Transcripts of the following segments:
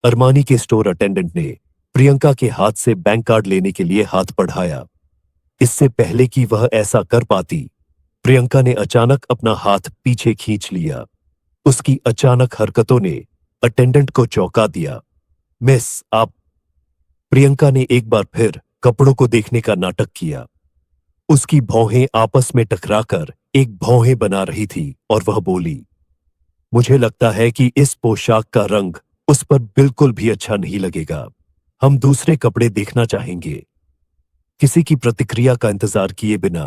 Armani के store attendant ने प्रियंका के हाथ से बैंक कार्ड लेने के लिए हाथ बढ़ाया। इससे पहले कि वह ऐसा कर पाती, प्रियंका ने अचानक अपना हाथ पीछे खींच लिया। उसकी अचानक हरकतों ने अटेंडेंट को चौंका दिया। मिस, आप। प्रियंका ने एक बार फिर कपड़ों को देखने का नाटक किया। उसकी भौहें आपस में टकराकर एक भौहें बना रही थी और वह बोली, मुझे लगता है कि इस पोशाक का रंग उस पर बिल्कुल भी अच्छा नहीं लगेगा। हम दूसरे कपड़े देखना चाहेंगे। किसी की प्रतिक्रिया का इंतजार किए बिना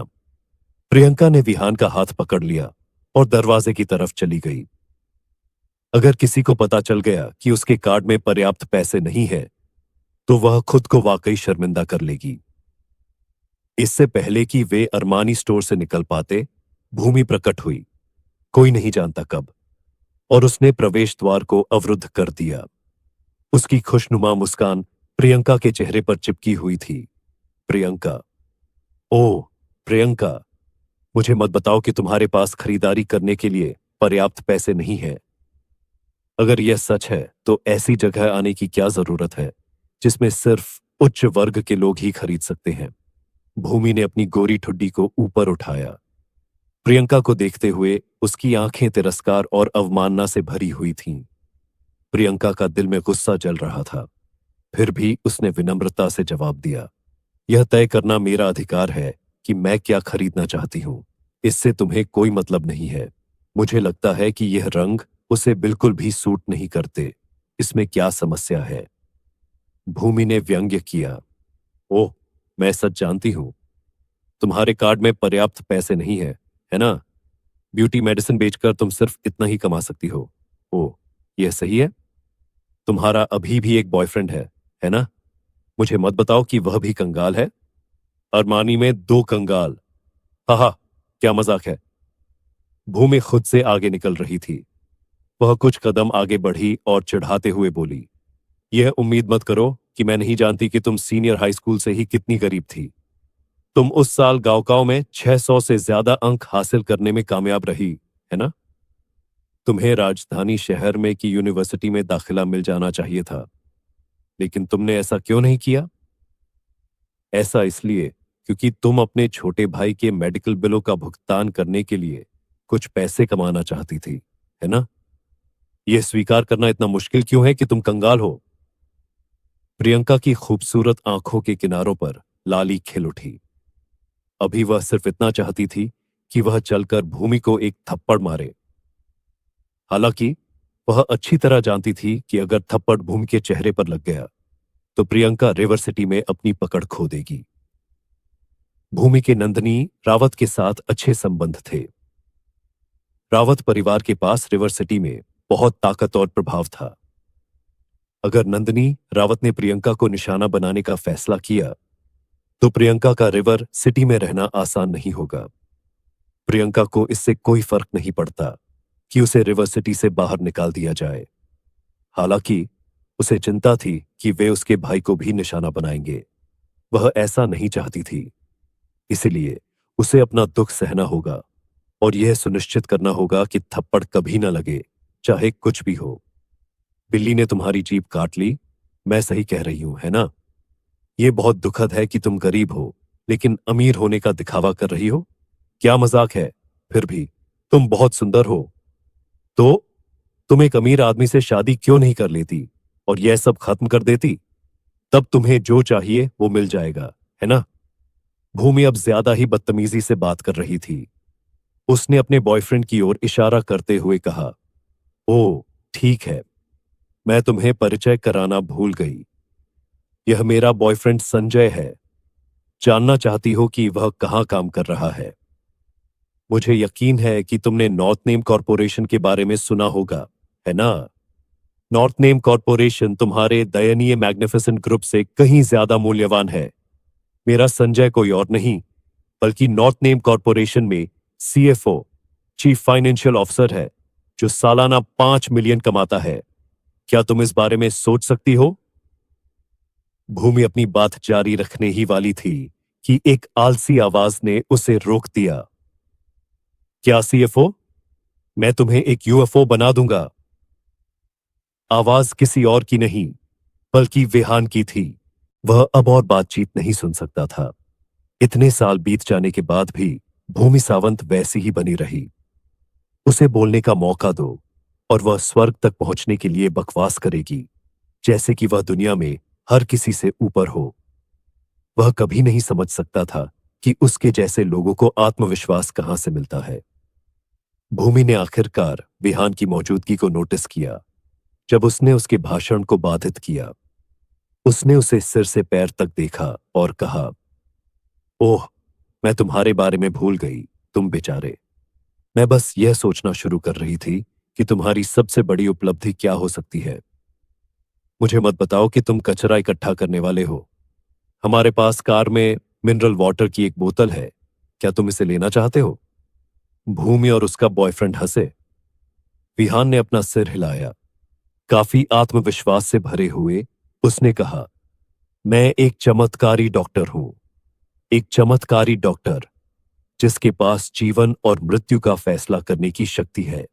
प्रियंका ने विहान का हाथ पकड़ लिया और दरवाजे की तरफ चली गई। अगर किसी को पता चल गया कि उसके कार्ड में पर्याप्त पैसे नहीं है, तो वह खुद को वाकई शर्मिंदा कर लेगी। इससे पहले कि वे अरमानी स्टोर से निकल पाते, भूमि प्रकट हुई, कोई नहीं जानता कब, और उसने प्रवेश द्वार को अवरुद्ध कर दिया। उसकी खुशनुमा मुस्कान प्रियंका के चेहरे पर चिपकी हुई थी। प्रियंका, ओह प्रियंका, मुझे मत बताओ कि तुम्हारे पास खरीदारी करने के लिए पर्याप्त पैसे नहीं हैं। अगर यह सच है तो ऐसी जगह आने की क्या जरूरत है जिसमें सिर्फ उच्च वर्ग के लोग ही खरीद सकते हैं। भूमि ने अपनी गोरी ठुड्डी को ऊपर उठाया। प्रियंका को देखते हुए उसकी आंखें तिरस्कार और अवमानना से भरी हुई थीं। प्रियंका का दिल में गुस्सा जल रहा था, फिर भी उसने विनम्रता से जवाब दिया, यह तय करना मेरा अधिकार है कि मैं क्या खरीदना चाहती हूं। इससे तुम्हें कोई मतलब नहीं है। मुझे लगता है कि यह रंग उसे बिल्कुल भी सूट नहीं करते। इसमें क्या समस्या है? भूमि ने व्यंग्य किया। ओह, मैं सच जानती हूं। तुम्हारे कार्ड में पर्याप्त पैसे नहीं है ना? ब्यूटी मेडिसिन बेचकर तुम सिर्फ इतना ही कमा सकती हो। ओह, यह सही है? तुम्हारा अभी भी एक बॉयफ्रेंड है ना? मुझे मत बताओ कि वह भी कंगाल है। अरमानी में 2 कंगाल। हाहा, क्या मजाक है। भूमि खुद से आगे निकल रही थी। वह कुछ कदम आगे बढ़ी और चिढ़ाते हुए बोली, यह उम्मीद मत करो कि मैं नहीं जानती कि तुम सीनियर हाई स्कूल से ही कितनी गरीब थी। तुम उस साल गांव में 600 से ज्यादा अंक हासिल करने में कामयाब रही, है ना? तुम्हें राजधानी शहर में की यूनिवर्सिटी में दाखिला मिल जाना चाहिए था, लेकिन तुमने ऐसा क्यों नहीं किया? ऐसा इसलिए क्योंकि तुम अपने छोटे भाई के मेडिकल बिलों का भुगतान करने के लिए कुछ पैसे कमाना चाहती थी, है ना? यह स्वीकार करना इतना मुश्किल क्यों है कि तुम कंगाल हो? प्रियंका की खूबसूरत आंखों के किनारों पर लाली खिल उठी। अभी वह सिर्फ इतना चाहती थी कि वह चलकर भूमि को एक थप्पड़ मारे। हालांकि वह अच्छी तरह जानती थी कि अगर थप्पड़ भूमि के चेहरे पर लग गया तो प्रियंका रिवर सिटी में अपनी पकड़ खो देगी। भूमि के नंदिनी रावत के साथ अच्छे संबंध थे। रावत परिवार के पास रिवर सिटी में बहुत ताकत और प्रभाव था। अगर नंदिनी रावत ने प्रियंका को निशाना बनाने का फैसला किया तो प्रियंका का रिवर सिटी में रहना आसान नहीं होगा। प्रियंका को इससे कोई फर्क नहीं पड़ता कि उसे रिवर सिटी से बाहर निकाल दिया जाए। हालांकि उसे चिंता थी कि वे उसके भाई को भी निशाना बनाएंगे। वह ऐसा नहीं चाहती थी, इसलिए उसे अपना दुख सहना होगा और यह सुनिश्चित करना होगा कि थप्पड़ कभी न लगे, चाहे कुछ भी हो। बिल्ली ने तुम्हारी जीभ काट ली, मैं सही कह रही हूं, है ना? यह बहुत दुखद है कि तुम गरीब हो लेकिन अमीर होने का दिखावा कर रही हो। क्या मजाक है? फिर भी तुम बहुत सुंदर हो, तो तुम एक अमीर आदमी से शादी क्यों नहीं कर लेती और यह सब खत्म कर देती? तब तुम्हें जो चाहिए वो मिल जाएगा, है ना? भूमि अब ज्यादा ही बदतमीजी से बात कर रही थी। उसने अपने बॉयफ्रेंड की ओर इशारा करते हुए कहा, ओह ठीक है, मैं तुम्हें परिचय कराना भूल गई। यह मेरा बॉयफ्रेंड संजय है। जानना चाहती हो कि वह कहां काम कर रहा है? मुझे यकीन है कि तुमने नॉर्थ नेम कॉरपोरेशन के बारे में सुना होगा, है ना? नॉर्थ नेम कॉरपोरेशन तुम्हारे दयनीय मैग्निफिसेंट ग्रुप से कहीं ज्यादा मूल्यवान है। मेरा संजय कोई और नहीं बल्कि नॉर्थ नेम कॉरपोरेशन में सीएफओ, चीफ फाइनेंशियल ऑफिसर है, जो सालाना 5 मिलियन कमाता है। क्या तुम इस बारे में सोच सकती हो? भूमि अपनी बात जारी रखने ही वाली थी कि एक आलसी आवाज ने उसे रोक दिया। क्या सीएफओ? मैं तुम्हें एक यूएफओ बना दूंगा। आवाज किसी और की नहीं, बल्कि विहान की थी। वह अब और बातचीत नहीं सुन सकता था। इतने साल बीत जाने के बाद भी भूमि सावंत वैसी ही बनी रही। उसे बोलने का मौका दो और वह स्वर्ग तक पहुंचने के लिए बकवास करेगी, जैसे कि वह दुनिया में हर किसी से ऊपर हो। वह कभी नहीं समझ सकता था कि उसके जैसे लोगों को आत्मविश्वास कहां से मिलता है। भूमि ने आखिरकार विहान की मौजूदगी को नोटिस किया। जब उसने उसके भाषण को बाधित किया, उसने उसे सिर से पैर तक देखा और कहा, ओह, मैं तुम्हारे बारे में भूल गई, तुम बेचारे। मैं बस यह सोचना शुरू कर रही थी कि तुम्हारी सबसे बड़ी उपलब्धि क्या हो सकती है। मुझे मत बताओ कि तुम कचरा इकट्ठा करने वाले हो। हमारे पास कार में मिनरल वाटर की एक बोतल है, क्या तुम इसे लेना चाहते हो? भूमि और उसका बॉयफ्रेंड हंसे। विहान ने अपना सिर हिलाया। काफी आत्मविश्वास से भरे हुए उसने कहा, मैं एक चमत्कारी डॉक्टर हूं, एक चमत्कारी डॉक्टर जिसके पास जीवन और मृत्यु का फैसला करने की शक्ति है।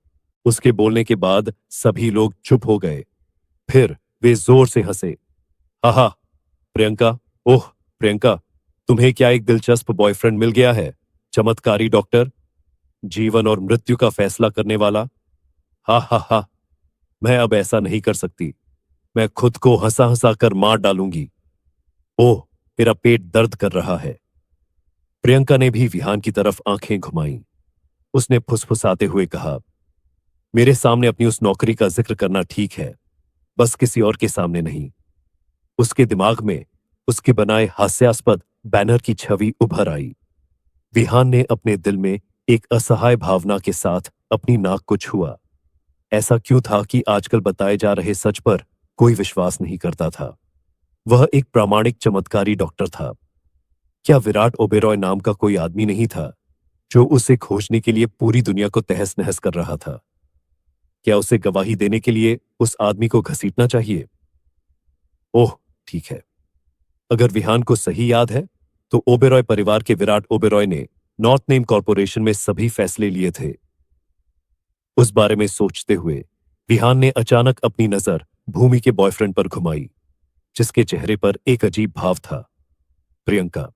उसके बोलने के बाद सभी लोग चुप हो गए। फिर वे जोर से हंसे। हाहा, प्रियंका, ओह प्रियंका, तुम्हें क्या एक दिलचस्प बॉयफ्रेंड मिल गया है? चमत्कारी डॉक्टर, जीवन और मृत्यु का फैसला करने वाला। हा हा हा, मैं अब ऐसा नहीं कर सकती। मैं खुद को हंसा हंसा कर मार डालूंगी। ओह, मेरा पेट दर्द कर रहा है। प्रियंका ने भी विहान की तरफ आंखें घुमाईं। उसने फुसफुसाते हुए कहा, मेरे सामने अपनी उस नौकरी का जिक्र करना ठीक है, बस किसी और के सामने नहीं। उसके दिमाग में उसके बनाए हास्यास्पद बैनर की छवि उभर आई। विहान ने अपने दिल में एक असहाय भावना के साथ अपनी नाक को छुआ। ऐसा क्यों था कि आजकल बताए जा रहे सच पर कोई विश्वास नहीं करता था? वह एक प्रामाणिक चमत्कारी डॉक्टर था। क्या विराट ओबेरॉय नाम का कोई आदमी नहीं था जो उसे खोजने के लिए पूरी दुनिया को तहस नहस कर रहा था? क्या उसे गवाही देने के लिए उस आदमी को घसीटना चाहिए? ओह, ठीक है। अगर विहान को सही याद है, तो ओबेरॉय परिवार के विराट ओबेरॉय ने नॉर्थ नेम कॉरपोरेशन में सभी फैसले लिए थे। उस बारे में सोचते हुए विहान ने अचानक अपनी नजर भूमि के बॉयफ्रेंड पर घुमाई, जिसके चेहरे पर एक अजीब भाव था। प्रियंका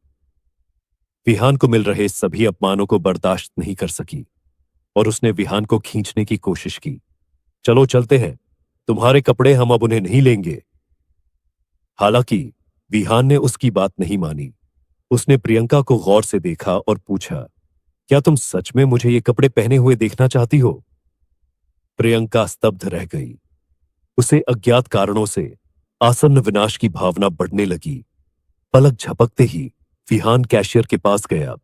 विहान को मिल रहे सभी अपमानों को बर्दाश्त नहीं कर सकी और उसने विहान को खींचने की कोशिश की। चलो चलते हैं, तुम्हारे कपड़े हम अब उन्हें नहीं लेंगे। हालांकि विहान ने उसकी बात नहीं मानी। उसने प्रियंका को गौर से देखा और पूछा, क्या तुम सच में मुझे ये कपड़े पहने हुए देखना चाहती हो? प्रियंका स्तब्ध रह गई। उसे अज्ञात कारणों से आसन्न विनाश की भावना बढ़ने लगी। पलक झपकते ही विहान कैशियर के पास गया,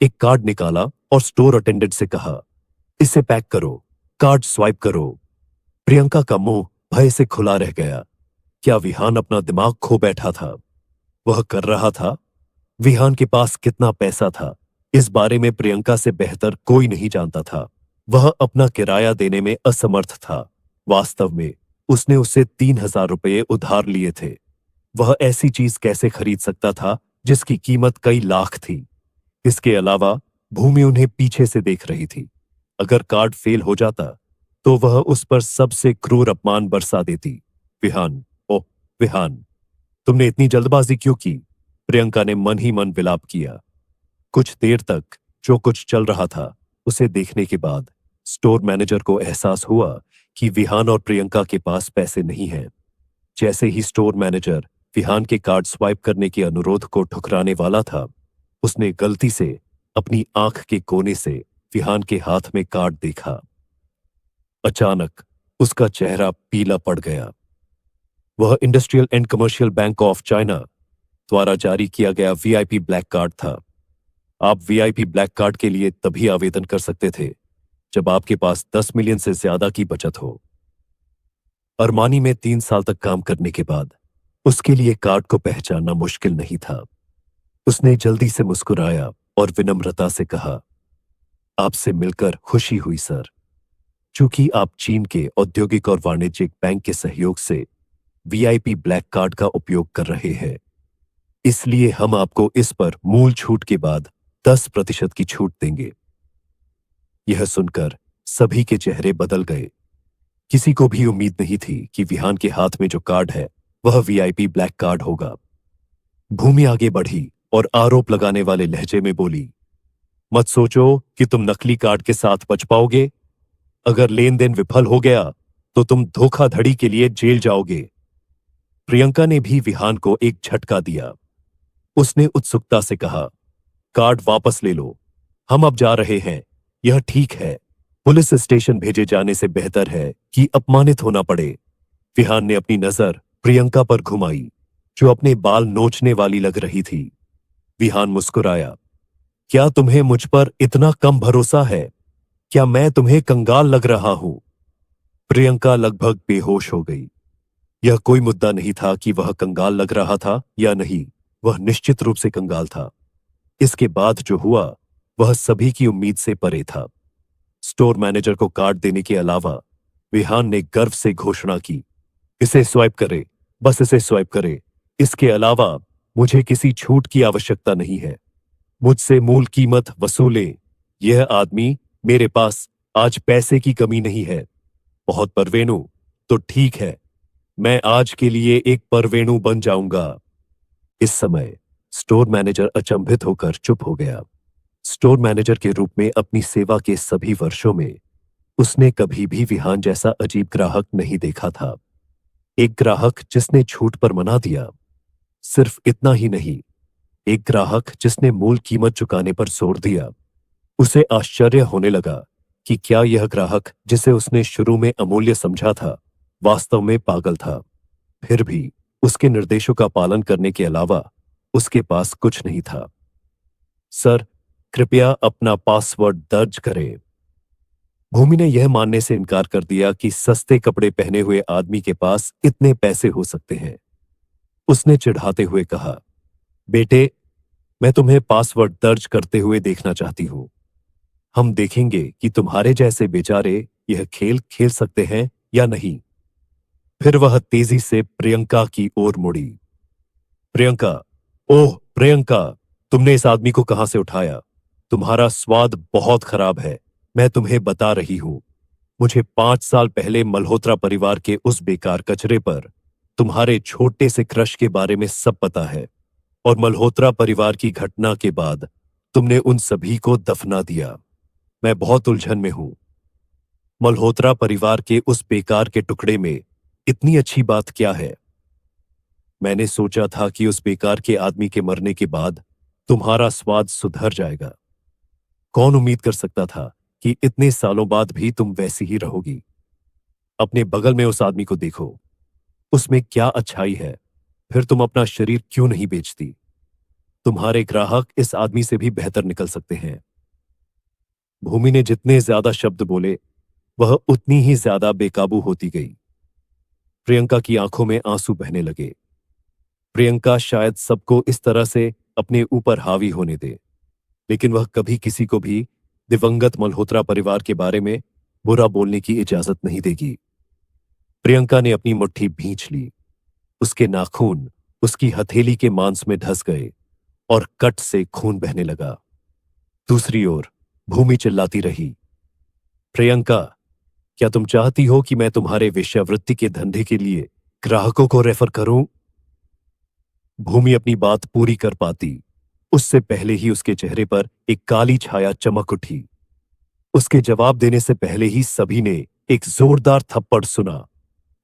एक कार्ड निकाला और स्टोर अटेंडेंट से कहा, इसे पैक करो, कार्ड स्वाइप करो। प्रियंका का मुंह भय से खुला रह गया। क्या विहान अपना दिमाग खो बैठा था? वह कर रहा था। विहान के पास कितना पैसा था, इस बारे में प्रियंका से बेहतर कोई नहीं जानता था। वह अपना किराया देने में असमर्थ था। वास्तव में उसने उससे 3,000 रुपये उधार लिए थे। वह ऐसी चीज कैसे खरीद सकता था जिसकी कीमत कई लाख थी? इसके अलावा भूमि उन्हें पीछे से देख रही थी। अगर कार्ड फेल हो जाता तो वह उस पर सबसे क्रूर अपमान बरसा देती। विहान, ओह विहान, तुमने इतनी जल्दबाजी क्यों की? प्रियंका ने मन ही मन विलाप किया। कुछ देर तक जो कुछ चल रहा था उसे देखने के बाद स्टोर मैनेजर को एहसास हुआ कि विहान और प्रियंका के पास पैसे नहीं हैं। जैसे ही स्टोर मैनेजर विहान के कार्ड स्वाइप करने के अनुरोध को ठुकराने वाला था, उसने गलती से अपनी आंख के कोने से विहान के हाथ में कार्ड देखा। अचानक उसका चेहरा पीला पड़ गया। वह industrial and commercial bank of China द्वारा जारी किया गया वीआईपी ब्लैक कार्ड था। आप वीआईपी ब्लैक कार्ड के लिए तभी आवेदन कर सकते थे जब आपके पास 10 मिलियन से ज्यादा की बचत हो। अरमानी में 3 साल तक काम करने के बाद उसके लिए कार्ड को पहचानना मुश्किल नहीं था। उसने जल्दी से मुस्कुराया और विनम्रता से कहा, आपसे मिलकर खुशी हुई सर। चूंकि आप चीन के औद्योगिक और वाणिज्यिक बैंक के सहयोग से वीआईपी ब्लैक कार्ड का उपयोग कर रहे हैं, इसलिए हम आपको इस पर मूल छूट के बाद 10% की छूट देंगे। यह सुनकर सभी के चेहरे बदल गए। किसी को भी उम्मीद नहीं थी कि विहान के हाथ में जो कार्ड है वह वीआईपी ब्लैक कार्ड होगा। भूमि आगे बढ़ी और आरोप लगाने वाले लहजे में बोली, मत सोचो कि तुम नकली कार्ड के साथ बच पाओगे। अगर लेन देन विफल हो गया तो तुम धोखाधड़ी के लिए जेल जाओगे। प्रियंका ने भी विहान को एक झटका दिया। उसने उत्सुकता से कहा, कार्ड वापस ले लो, हम अब जा रहे हैं। यह ठीक है, पुलिस स्टेशन भेजे जाने से बेहतर है कि अपमानित होना पड़े। विहान ने अपनी नजर प्रियंका पर घुमाई, जो अपने बाल नोचने वाली लग रही थी। विहान मुस्कुराया, क्या तुम्हें मुझ पर इतना कम भरोसा है? क्या मैं तुम्हें कंगाल लग रहा हूं? प्रियंका लगभग बेहोश हो गई। यह कोई मुद्दा नहीं था कि वह कंगाल लग रहा था या नहीं, वह निश्चित रूप से कंगाल था। इसके बाद जो हुआ वह सभी की उम्मीद से परे था। स्टोर मैनेजर को कार्ड देने के अलावा विहान ने गर्व से घोषणा की, इसे स्वाइप करे, बस इसे स्वाइप करे। इसके अलावा मुझे किसी छूट की आवश्यकता नहीं है। मुझसे मूल कीमत वसूले। यह आदमी, मेरे पास आज पैसे की कमी नहीं है। बहुत परवेणु, तो ठीक है, मैं आज के लिए एक परवेणु बन जाऊंगा। इस समय स्टोर मैनेजर अचंभित होकर चुप हो गया। स्टोर मैनेजर के रूप में अपनी सेवा के सभी वर्षों में उसने कभी भी विहान जैसा अजीब ग्राहक नहीं देखा था। एक ग्राहक जिसने छूट पर मना दिया। सिर्फ इतना ही नहीं, एक ग्राहक जिसने मूल कीमत चुकाने पर जोर दिया। उसे आश्चर्य होने लगा कि क्या यह ग्राहक, जिसे उसने शुरू में अमूल्य समझा था, वास्तव में पागल था। फिर भी उसके निर्देशों का पालन करने के अलावा उसके पास कुछ नहीं था। सर, कृपया अपना पासवर्ड दर्ज करें। भूमि ने यह मानने से इनकार कर दिया कि सस्ते कपड़े पहने हुए आदमी के पास इतने पैसे हो सकते हैं। उसने चिढ़ाते हुए कहा, बेटे, मैं तुम्हें पासवर्ड दर्ज करते हुए देखना चाहती हूं। हम देखेंगे कि तुम्हारे जैसे बेचारे यह खेल खेल सकते हैं या नहीं। फिर वह तेजी से प्रियंका की ओर मुड़ी। प्रियंका, ओह प्रियंका, तुमने इस आदमी को कहां से उठाया? तुम्हारा स्वाद बहुत खराब है, मैं तुम्हें बता रही हूं। मुझे 5 साल पहले मल्होत्रा परिवार के उस बेकार कचरे पर तुम्हारे छोटे से क्रश के बारे में सब पता है। और मल्होत्रा परिवार की घटना के बाद तुमने उन सभी को दफना दिया। मैं बहुत उलझन में हूं। मल्होत्रा परिवार के उस बेकार के टुकड़े में इतनी अच्छी बात क्या है? मैंने सोचा था कि उस बेकार के आदमी के मरने के बाद तुम्हारा स्वाद सुधर जाएगा। कौन उम्मीद कर सकता था कि इतने सालों बाद भी तुम वैसी ही रहोगी? अपने बगल में उस आदमी को देखो, उसमें क्या अच्छाई है? फिर तुम अपना शरीर क्यों नहीं बेचती? तुम्हारे ग्राहक इस आदमी से भी बेहतर निकल सकते हैं। भूमि ने जितने ज्यादा शब्द बोले वह उतनी ही ज्यादा बेकाबू होती गई। प्रियंका की आंखों में आंसू बहने लगे। प्रियंका शायद सबको इस तरह से अपने ऊपर हावी होने दे, लेकिन वह कभी किसी को भी दिवंगत मल्होत्रा परिवार के बारे में बुरा बोलने की इजाजत नहीं देगी। प्रियंका ने अपनी मुट्ठी भींच ली। उसके नाखून उसकी हथेली के मांस में धंस गए और कट से खून बहने लगा। दूसरी ओर भूमि चिल्लाती रही, प्रियंका, क्या तुम चाहती हो कि मैं तुम्हारे वेश्यावृत्ति के धंधे के लिए ग्राहकों को रेफर करूं? भूमि अपनी बात पूरी कर पाती उससे पहले ही उसके चेहरे पर एक काली छाया चमक उठी। उसके जवाब देने से पहले ही सभी ने एक जोरदार थप्पड़ सुना।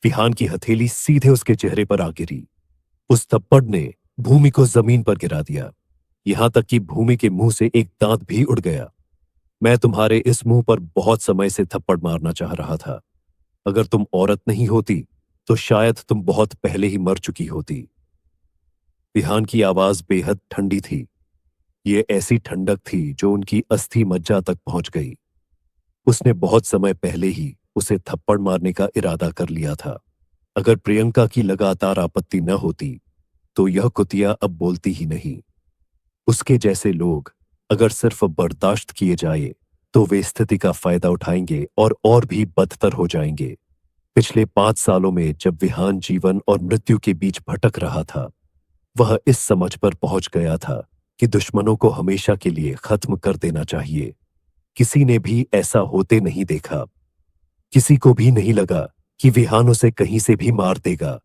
विहान की हथेली सीधे उसके चेहरे पर आ गिरी। उस थप्पड़ ने भूमि को जमीन पर गिरा दिया, यहां तक कि भूमि के मुंह से एक दांत भी उड़ गया। मैं तुम्हारे इस मुंह पर बहुत समय से थप्पड़ मारना चाह रहा था। अगर तुम औरत नहीं होती तो शायद तुम बहुत पहले ही मर चुकी होती। विहान की आवाज बेहद ठंडी थी। ये ऐसी ठंडक थी जो उनकी अस्थि मज्जा तक पहुंच गई। उसने बहुत समय पहले ही उसे थप्पड़ मारने का इरादा कर लिया था। अगर प्रियंका की लगातार आपत्ति न होती तो यह कुतिया अब बोलती ही नहीं। उसके जैसे लोग अगर सिर्फ बर्दाश्त किए जाए तो वे स्थिति का फायदा उठाएंगे और भी बदतर हो जाएंगे। पिछले 5 सालों में जब विहान जीवन और मृत्यु के बीच भटक रहा था, वह इस समझ पर पहुंच गया था कि दुश्मनों को हमेशा के लिए खत्म कर देना चाहिए। किसी ने भी ऐसा होते नहीं देखा। किसी को भी नहीं लगा कि विहान उसे कहीं से भी मार देगा।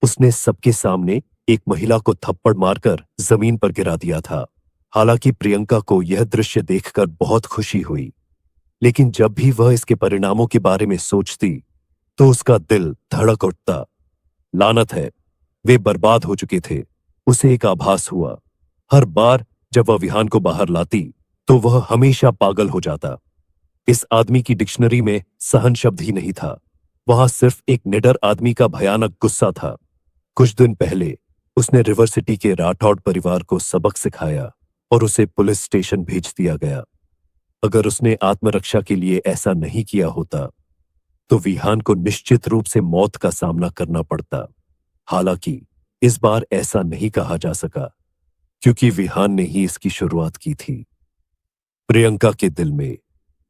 उसने सबके सामने एक महिला को थप्पड़ मारकर जमीन पर गिरा दिया था। हालांकि प्रियंका को यह दृश्य देखकर बहुत खुशी हुई, लेकिन जब भी वह इसके परिणामों के बारे में सोचती तो उसका दिल धड़क उठता। लानत है, वे बर्बाद हो चुके थे। उसे एक आभास हुआ, हर बार जब वह विहान को बाहर लाती तो वह हमेशा पागल हो जाता। इस आदमी की डिक्शनरी में सहन शब्द ही नहीं था, वहां सिर्फ एक निडर आदमी का भयानक गुस्सा था। कुछ दिन पहले उसने रिवर सिटी के राठौड़ परिवार को सबक सिखाया और उसे पुलिस स्टेशन भेज दिया गया। अगर उसने आत्मरक्षा के लिए ऐसा नहीं किया होता तो विहान को निश्चित रूप से मौत का सामना करना पड़ता। हालांकि इस बार ऐसा नहीं कहा जा सका, क्योंकि विहान ने ही इसकी शुरुआत की थी। प्रियंका के दिल में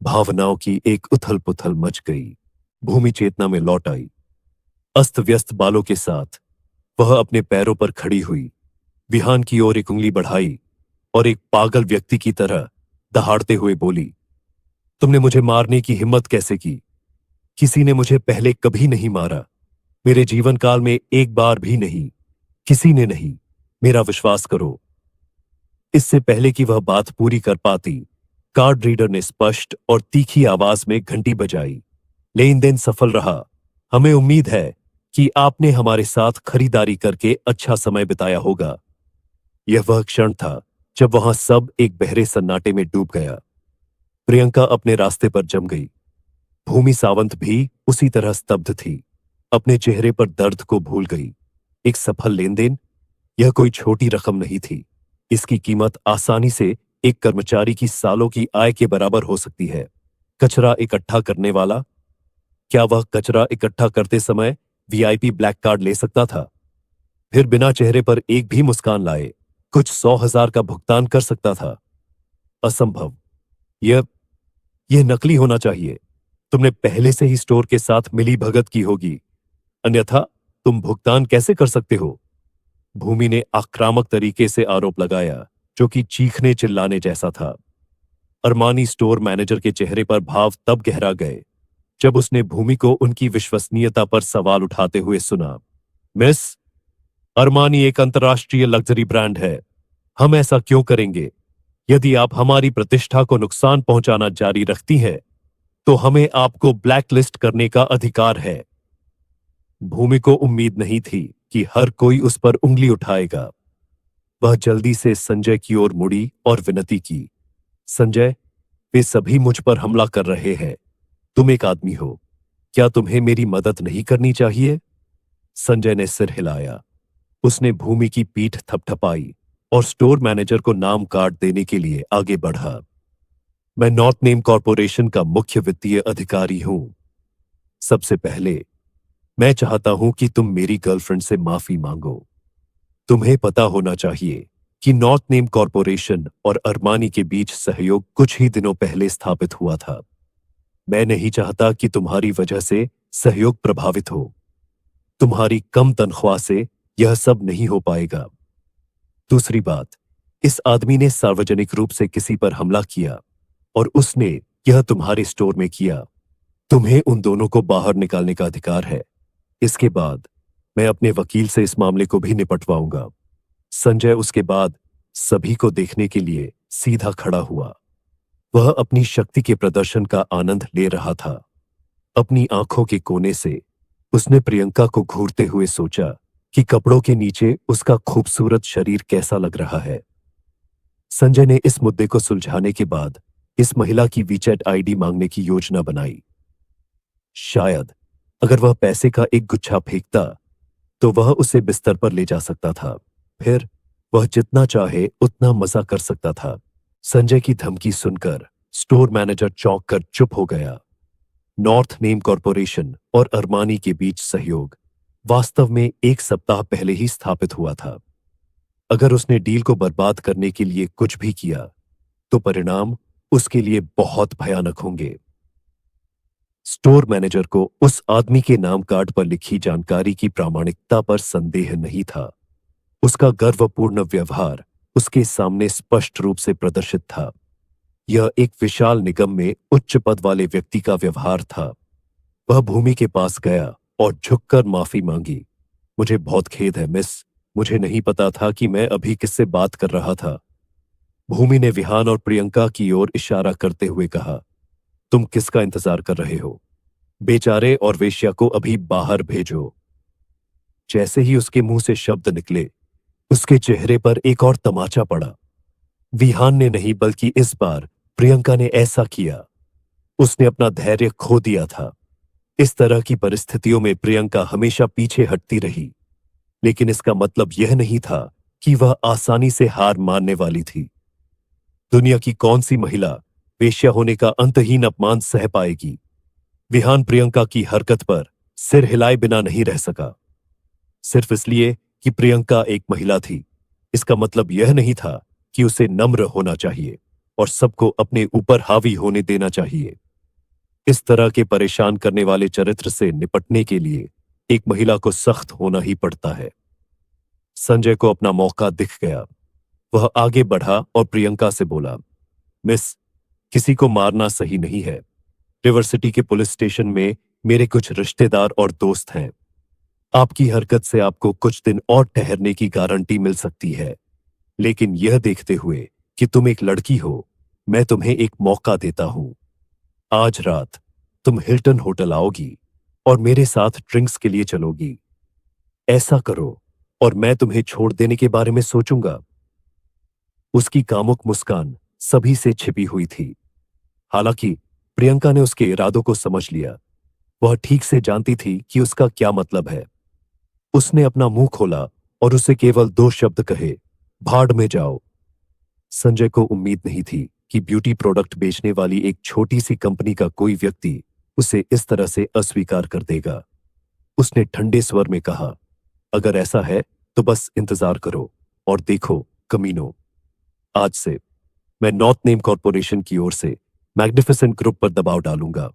भावनाओं की एक उथल पुथल मच गई। भूमि चेतना में लौट आई। अस्त व्यस्त बालों के साथ वह अपने पैरों पर खड़ी हुई, विहान की ओर एक उंगली बढ़ाई और एक पागल व्यक्ति की तरह दहाड़ते हुए बोली, तुमने मुझे मारने की हिम्मत कैसे की? किसी ने मुझे पहले कभी नहीं मारा, मेरे जीवन काल में एक बार भी नहीं, किसी ने नहीं, मेरा विश्वास करो। इससे पहले कि वह बात पूरी कर पाती, कार्ड रीडर ने स्पष्ट और तीखी आवाज में घंटी बजाई। लेन देन सफल रहा। हमें उम्मीद है कि आपने हमारे साथ खरीदारी करके अच्छा समय बिताया होगा। यह वह क्षण था जब वहां सब एक बहरे सन्नाटे में डूब गया। प्रियंका अपने रास्ते पर जम गई। भूमि सावंत भी उसी तरह स्तब्ध थी, अपने चेहरे पर दर्द को भूल गई। एक सफल लेन देन, यह कोई छोटी रकम नहीं थी। इसकी कीमत आसानी से एक कर्मचारी की सालों की आय के बराबर हो सकती है। कचरा इकट्ठा करने वाला, क्या वह कचरा इकट्ठा करते समय वीआईपी ब्लैक कार्ड ले सकता था? फिर बिना चेहरे पर एक भी मुस्कान लाए कुछ 100,000 का भुगतान कर सकता था? असंभव। यह नकली होना चाहिए। तुमने पहले से ही स्टोर के साथ मिली भगत की होगी, अन्यथा तुम भुगतान कैसे कर सकते हो? भूमि ने आक्रामक तरीके से आरोप लगाया, जो कि चीखने चिल्लाने जैसा था। अरमानी स्टोर मैनेजर के चेहरे पर भाव तब गहरा गए जब उसने भूमि को उनकी विश्वसनीयता पर सवाल उठाते हुए सुना। मिस, अरमानी एक अंतर्राष्ट्रीय लग्जरी ब्रांड है। हम ऐसा क्यों करेंगे? यदि आप हमारी प्रतिष्ठा को नुकसान पहुंचाना जारी रखती हैं, तो हमें आपको ब्लैकलिस्ट करने का अधिकार है। भूमि को उम्मीद नहीं थी कि हर कोई उस पर उंगली उठाएगा। वह जल्दी से संजय की ओर मुड़ी और विनती की, संजय, वे सभी मुझ पर हमला कर रहे हैं। तुम एक आदमी हो, क्या तुम्हें मेरी मदद नहीं करनी चाहिए? संजय ने सिर हिलाया। उसने भूमि की पीठ थपथपाई और स्टोर मैनेजर को नाम कार्ड देने के लिए आगे बढ़ा। मैं नॉर्थ नेम कॉरपोरेशन का मुख्य वित्तीय अधिकारी हूं। सबसे पहले मैं चाहता हूं कि तुम मेरी गर्लफ्रेंड से माफी मांगो। तुम्हें पता होना चाहिए कि नॉर्थ नेम कॉरपोरेशन और अरमानी के बीच सहयोग कुछ ही दिनों पहले स्थापित हुआ था। मैं नहीं चाहता कि तुम्हारी वजह से सहयोग प्रभावित हो। तुम्हारी कम तनख्वाह से यह सब नहीं हो पाएगा। दूसरी बात, इस आदमी ने सार्वजनिक रूप से किसी पर हमला किया और उसने यह तुम्हारे स्टोर में किया। तुम्हें उन दोनों को बाहर निकालने का अधिकार है। इसके बाद मैं अपने वकील से इस मामले को भी निपटवाऊंगा। संजय उसके बाद सभी को देखने के लिए सीधा खड़ा हुआ। वह अपनी शक्ति के प्रदर्शन का आनंद ले रहा था। अपनी आंखों के कोने से उसने प्रियंका को घूरते हुए सोचा कि कपड़ों के नीचे उसका खूबसूरत शरीर कैसा लग रहा है। संजय ने इस मुद्दे को सुलझाने के बाद इस महिला की वीचैट आईडी मांगने की योजना बनाई। शायद अगर वह पैसे का एक गुच्छा फेंकता तो वह उसे बिस्तर पर ले जा सकता था। फिर वह जितना चाहे उतना मजा कर सकता था। संजय की धमकी सुनकर स्टोर मैनेजर चौंक कर चुप हो गया। नॉर्थ नेम कॉरपोरेशन और अरमानी के बीच सहयोग वास्तव में एक सप्ताह पहले ही स्थापित हुआ था। अगर उसने डील को बर्बाद करने के लिए कुछ भी किया तो परिणाम उसके लिए बहुत भयानक होंगे। स्टोर मैनेजर को उस आदमी के नाम कार्ड पर लिखी जानकारी की प्रामाणिकता पर संदेह नहीं था। उसका गर्वपूर्ण व्यवहार उसके सामने स्पष्ट रूप से प्रदर्शित था। यह एक विशाल निगम में उच्च पद वाले व्यक्ति का व्यवहार था। वह भूमि के पास गया और झुककर माफी मांगी। मुझे बहुत खेद है मिस, मुझे नहीं पता था कि मैं अभी किससे बात कर रहा था। भूमि ने विहान और प्रियंका की ओर इशारा करते हुए कहा, तुम किसका इंतजार कर रहे हो? बेचारे और वेश्या को अभी बाहर भेजो। जैसे ही उसके मुंह से शब्द निकले, उसके चेहरे पर एक और तमाचा पड़ा। विहान ने नहीं बल्कि इस बार प्रियंका ने ऐसा किया। उसने अपना धैर्य खो दिया था। इस तरह की परिस्थितियों में प्रियंका हमेशा पीछे हटती रही, लेकिन इसका मतलब यह नहीं था कि वह आसानी से हार मानने वाली थी। दुनिया की कौन सी महिला वेश्या होने का अंतहीन अपमान सह पाएगी? विहान प्रियंका की हरकत पर सिर हिलाए बिना नहीं रह सका। सिर्फ इसलिए कि प्रियंका एक महिला थी, इसका मतलब यह नहीं था कि उसे नम्र होना चाहिए और सबको अपने ऊपर हावी होने देना चाहिए। इस तरह के परेशान करने वाले चरित्र से निपटने के लिए एक महिला को सख्त होना ही पड़ता है। संजय को अपना मौका दिख गया। वह आगे बढ़ा और प्रियंका से बोला, मिस, किसी को मारना सही नहीं है। रिवर सिटी के पुलिस स्टेशन में मेरे कुछ रिश्तेदार और दोस्त हैं। आपकी हरकत से आपको कुछ दिन और ठहरने की गारंटी मिल सकती है, लेकिन यह देखते हुए कि तुम एक लड़की हो, मैं तुम्हें एक मौका देता हूं। आज रात तुम हिल्टन होटल आओगी और मेरे साथ ड्रिंक्स के लिए चलोगी। ऐसा करो और मैं तुम्हें छोड़ देने के बारे में सोचूंगा। उसकी कामुक मुस्कान सभी से छिपी हुई थी। हालांकि प्रियंका ने उसके इरादों को समझ लिया। वह ठीक से जानती थी कि उसका क्या मतलब है। उसने अपना मुंह खोला और उसे केवल दो शब्द कहे, भाड़ में जाओ। संजय को उम्मीद नहीं थी कि ब्यूटी प्रोडक्ट बेचने वाली एक छोटी सी कंपनी का कोई व्यक्ति उसे इस तरह से अस्वीकार कर देगा। उसने ठंडे स्वर में कहा, अगर ऐसा है तो बस इंतजार करो और देखो कमीनो, आज से मैं नॉर्थ नेम कॉरपोरेशन की ओर से मैग्निफिसेंट ग्रुप पर दबाव डालूंगा।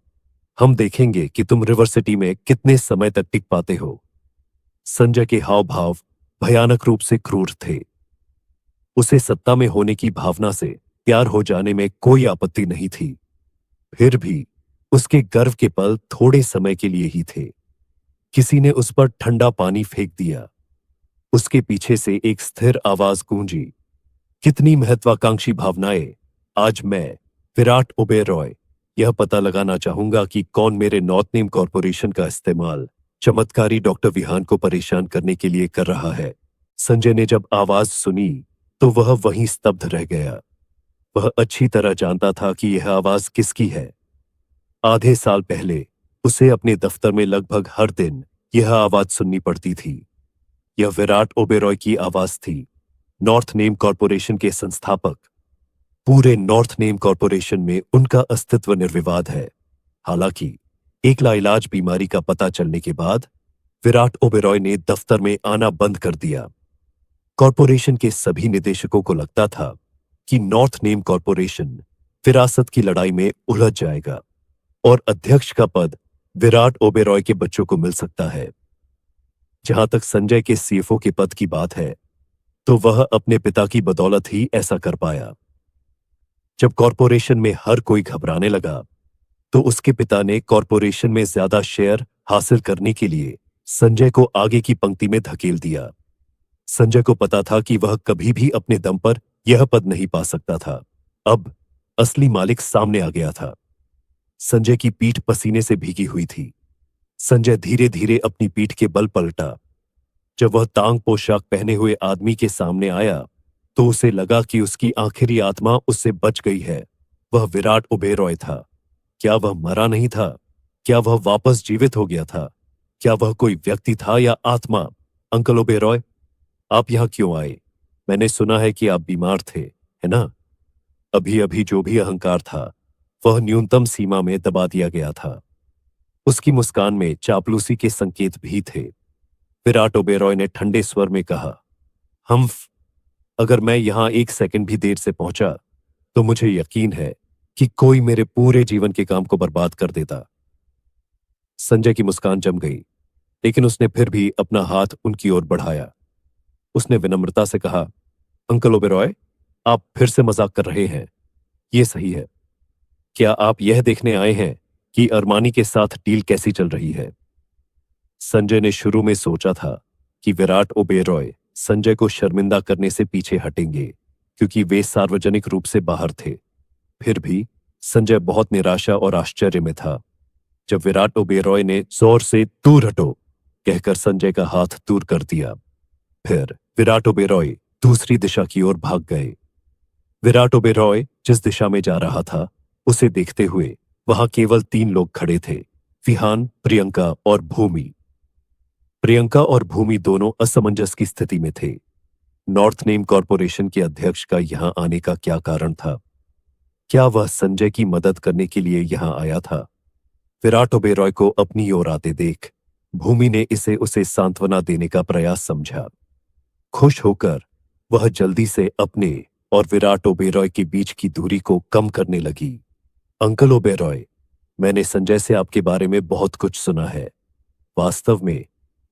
हम देखेंगे कि तुम रिवर सिटी में कितने समय तक टिक पाते हो। संजय के हाव भाव भयानक रूप से क्रूर थे। उसे सत्ता में होने की भावना से प्यार हो जाने में कोई आपत्ति नहीं थी। फिर भी उसके गर्व के पल थोड़े समय के लिए ही थे। किसी ने उस पर ठंडा पानी फेंक दिया। उसके पीछे से एक स्थिर आवाज गूंजी, कितनी महत्वाकांक्षी भावनाएं। आज मैं, विराट ओबेरॉय, यह पता लगाना चाहूंगा कि कौन मेरे नॉर्थ नेम कॉरपोरेशन का इस्तेमाल चमत्कारी डॉक्टर विहान को परेशान करने के लिए कर रहा है। संजय ने जब आवाज सुनी तो वह वहीं स्तब्ध रह गया। वह अच्छी तरह जानता था कि यह आवाज किसकी है। आधे साल पहले उसे अपने दफ्तर में लगभग हर दिन यह आवाज सुननी पड़ती थी। यह विराट ओबेरॉय की आवाज थी, नॉर्थ नेम कॉरपोरेशन के संस्थापक। पूरे नॉर्थ नेम कॉरपोरेशन में उनका अस्तित्व निर्विवाद है। हालांकि एक लाइलाज बीमारी का पता चलने के बाद विराट ओबेरॉय ने दफ्तर में आना बंद कर दिया। कॉरपोरेशन के सभी निदेशकों को लगता था कि नॉर्थ नेम कॉरपोरेशन विरासत की लड़ाई में उलझ जाएगा और अध्यक्ष का पद विराट ओबेरॉय के बच्चों को मिल सकता है। जहां तक संजय के सीएफओ के पद की बात है, तो वह अपने पिता की बदौलत ही ऐसा कर पाया। जब कॉरपोरेशन में हर कोई घबराने लगा, तो उसके पिता ने कॉरपोरेशन में ज्यादा शेयर हासिल करने के लिए संजय को आगे की पंक्ति में धकेल दिया। संजय को पता था कि वह कभी भी अपने दम पर यह पद नहीं पा सकता था। अब असली मालिक सामने आ गया था। संजय की पीठ पसीने से भीगी हुई थी। संजय धीरे धीरे अपनी पीठ के बल पलटा। जब वह तांग पोशाक पहने हुए आदमी के सामने आया, तो उसे लगा कि उसकी आखिरी आत्मा उससे बच गई है। वह विराट ओबेरॉय था। क्या वह मरा नहीं था? क्या वह वापस जीवित हो गया था? क्या वह कोई व्यक्ति था या आत्मा? अंकल ओबेरॉय, आप यहां क्यों आए? मैंने सुना है कि आप बीमार थे, है ना? अभी अभी जो भी अहंकार था, वह न्यूनतम सीमा में दबा दिया गया था। उसकी मुस्कान में चापलूसी के संकेत भी थे। विराट ओबेरॉय ने ठंडे स्वर में कहा, हम्फ, अगर मैं यहां एक सेकंड भी देर से पहुंचा, तो मुझे यकीन है कि कोई मेरे पूरे जीवन के काम को बर्बाद कर देता। संजय की मुस्कान जम गई, लेकिन उसने फिर भी अपना हाथ उनकी ओर बढ़ाया। उसने विनम्रता से कहा, अंकल ओबेरॉय, आप फिर से मजाक कर रहे हैं। ये सही है। क्या आप यह देखने आए हैं कि अरमानी के साथ डील कैसी चल रही है। संजय ने शुरू में सोचा था कि विराट ओबेरॉय संजय को शर्मिंदा करने से पीछे हटेंगे क्योंकि वे सार्वजनिक रूप से बाहर थे। फिर भी संजय बहुत निराशा और आश्चर्य में था जब विराट ओबेरॉय ने जोर से दूर हटो कहकर संजय का हाथ दूर कर दिया। फिर विराट ओबेरॉय दूसरी दिशा की ओर भाग गए। विराट ओबेरॉय जिस दिशा में जा रहा था उसे देखते हुए वहां केवल 3 लोग खड़े थे, विहान, प्रियंका और भूमि। प्रियंका और भूमि दोनों असमंजस की स्थिति में थे। नॉर्थ नेम कॉरपोरेशन के अध्यक्ष का यहां आने का क्या कारण था? क्या वह संजय की मदद करने के लिए यहां आया था? विराट ओबेरॉय को अपनी ओर आते देख भूमि ने इसे उसे सांत्वना देने का प्रयास समझा। खुश होकर वह जल्दी से अपने और विराट ओबेरॉय के बीच की दूरी को कम करने लगी। अंकल ओबेरॉय, मैंने संजय से आपके बारे में बहुत कुछ सुना है। वास्तव में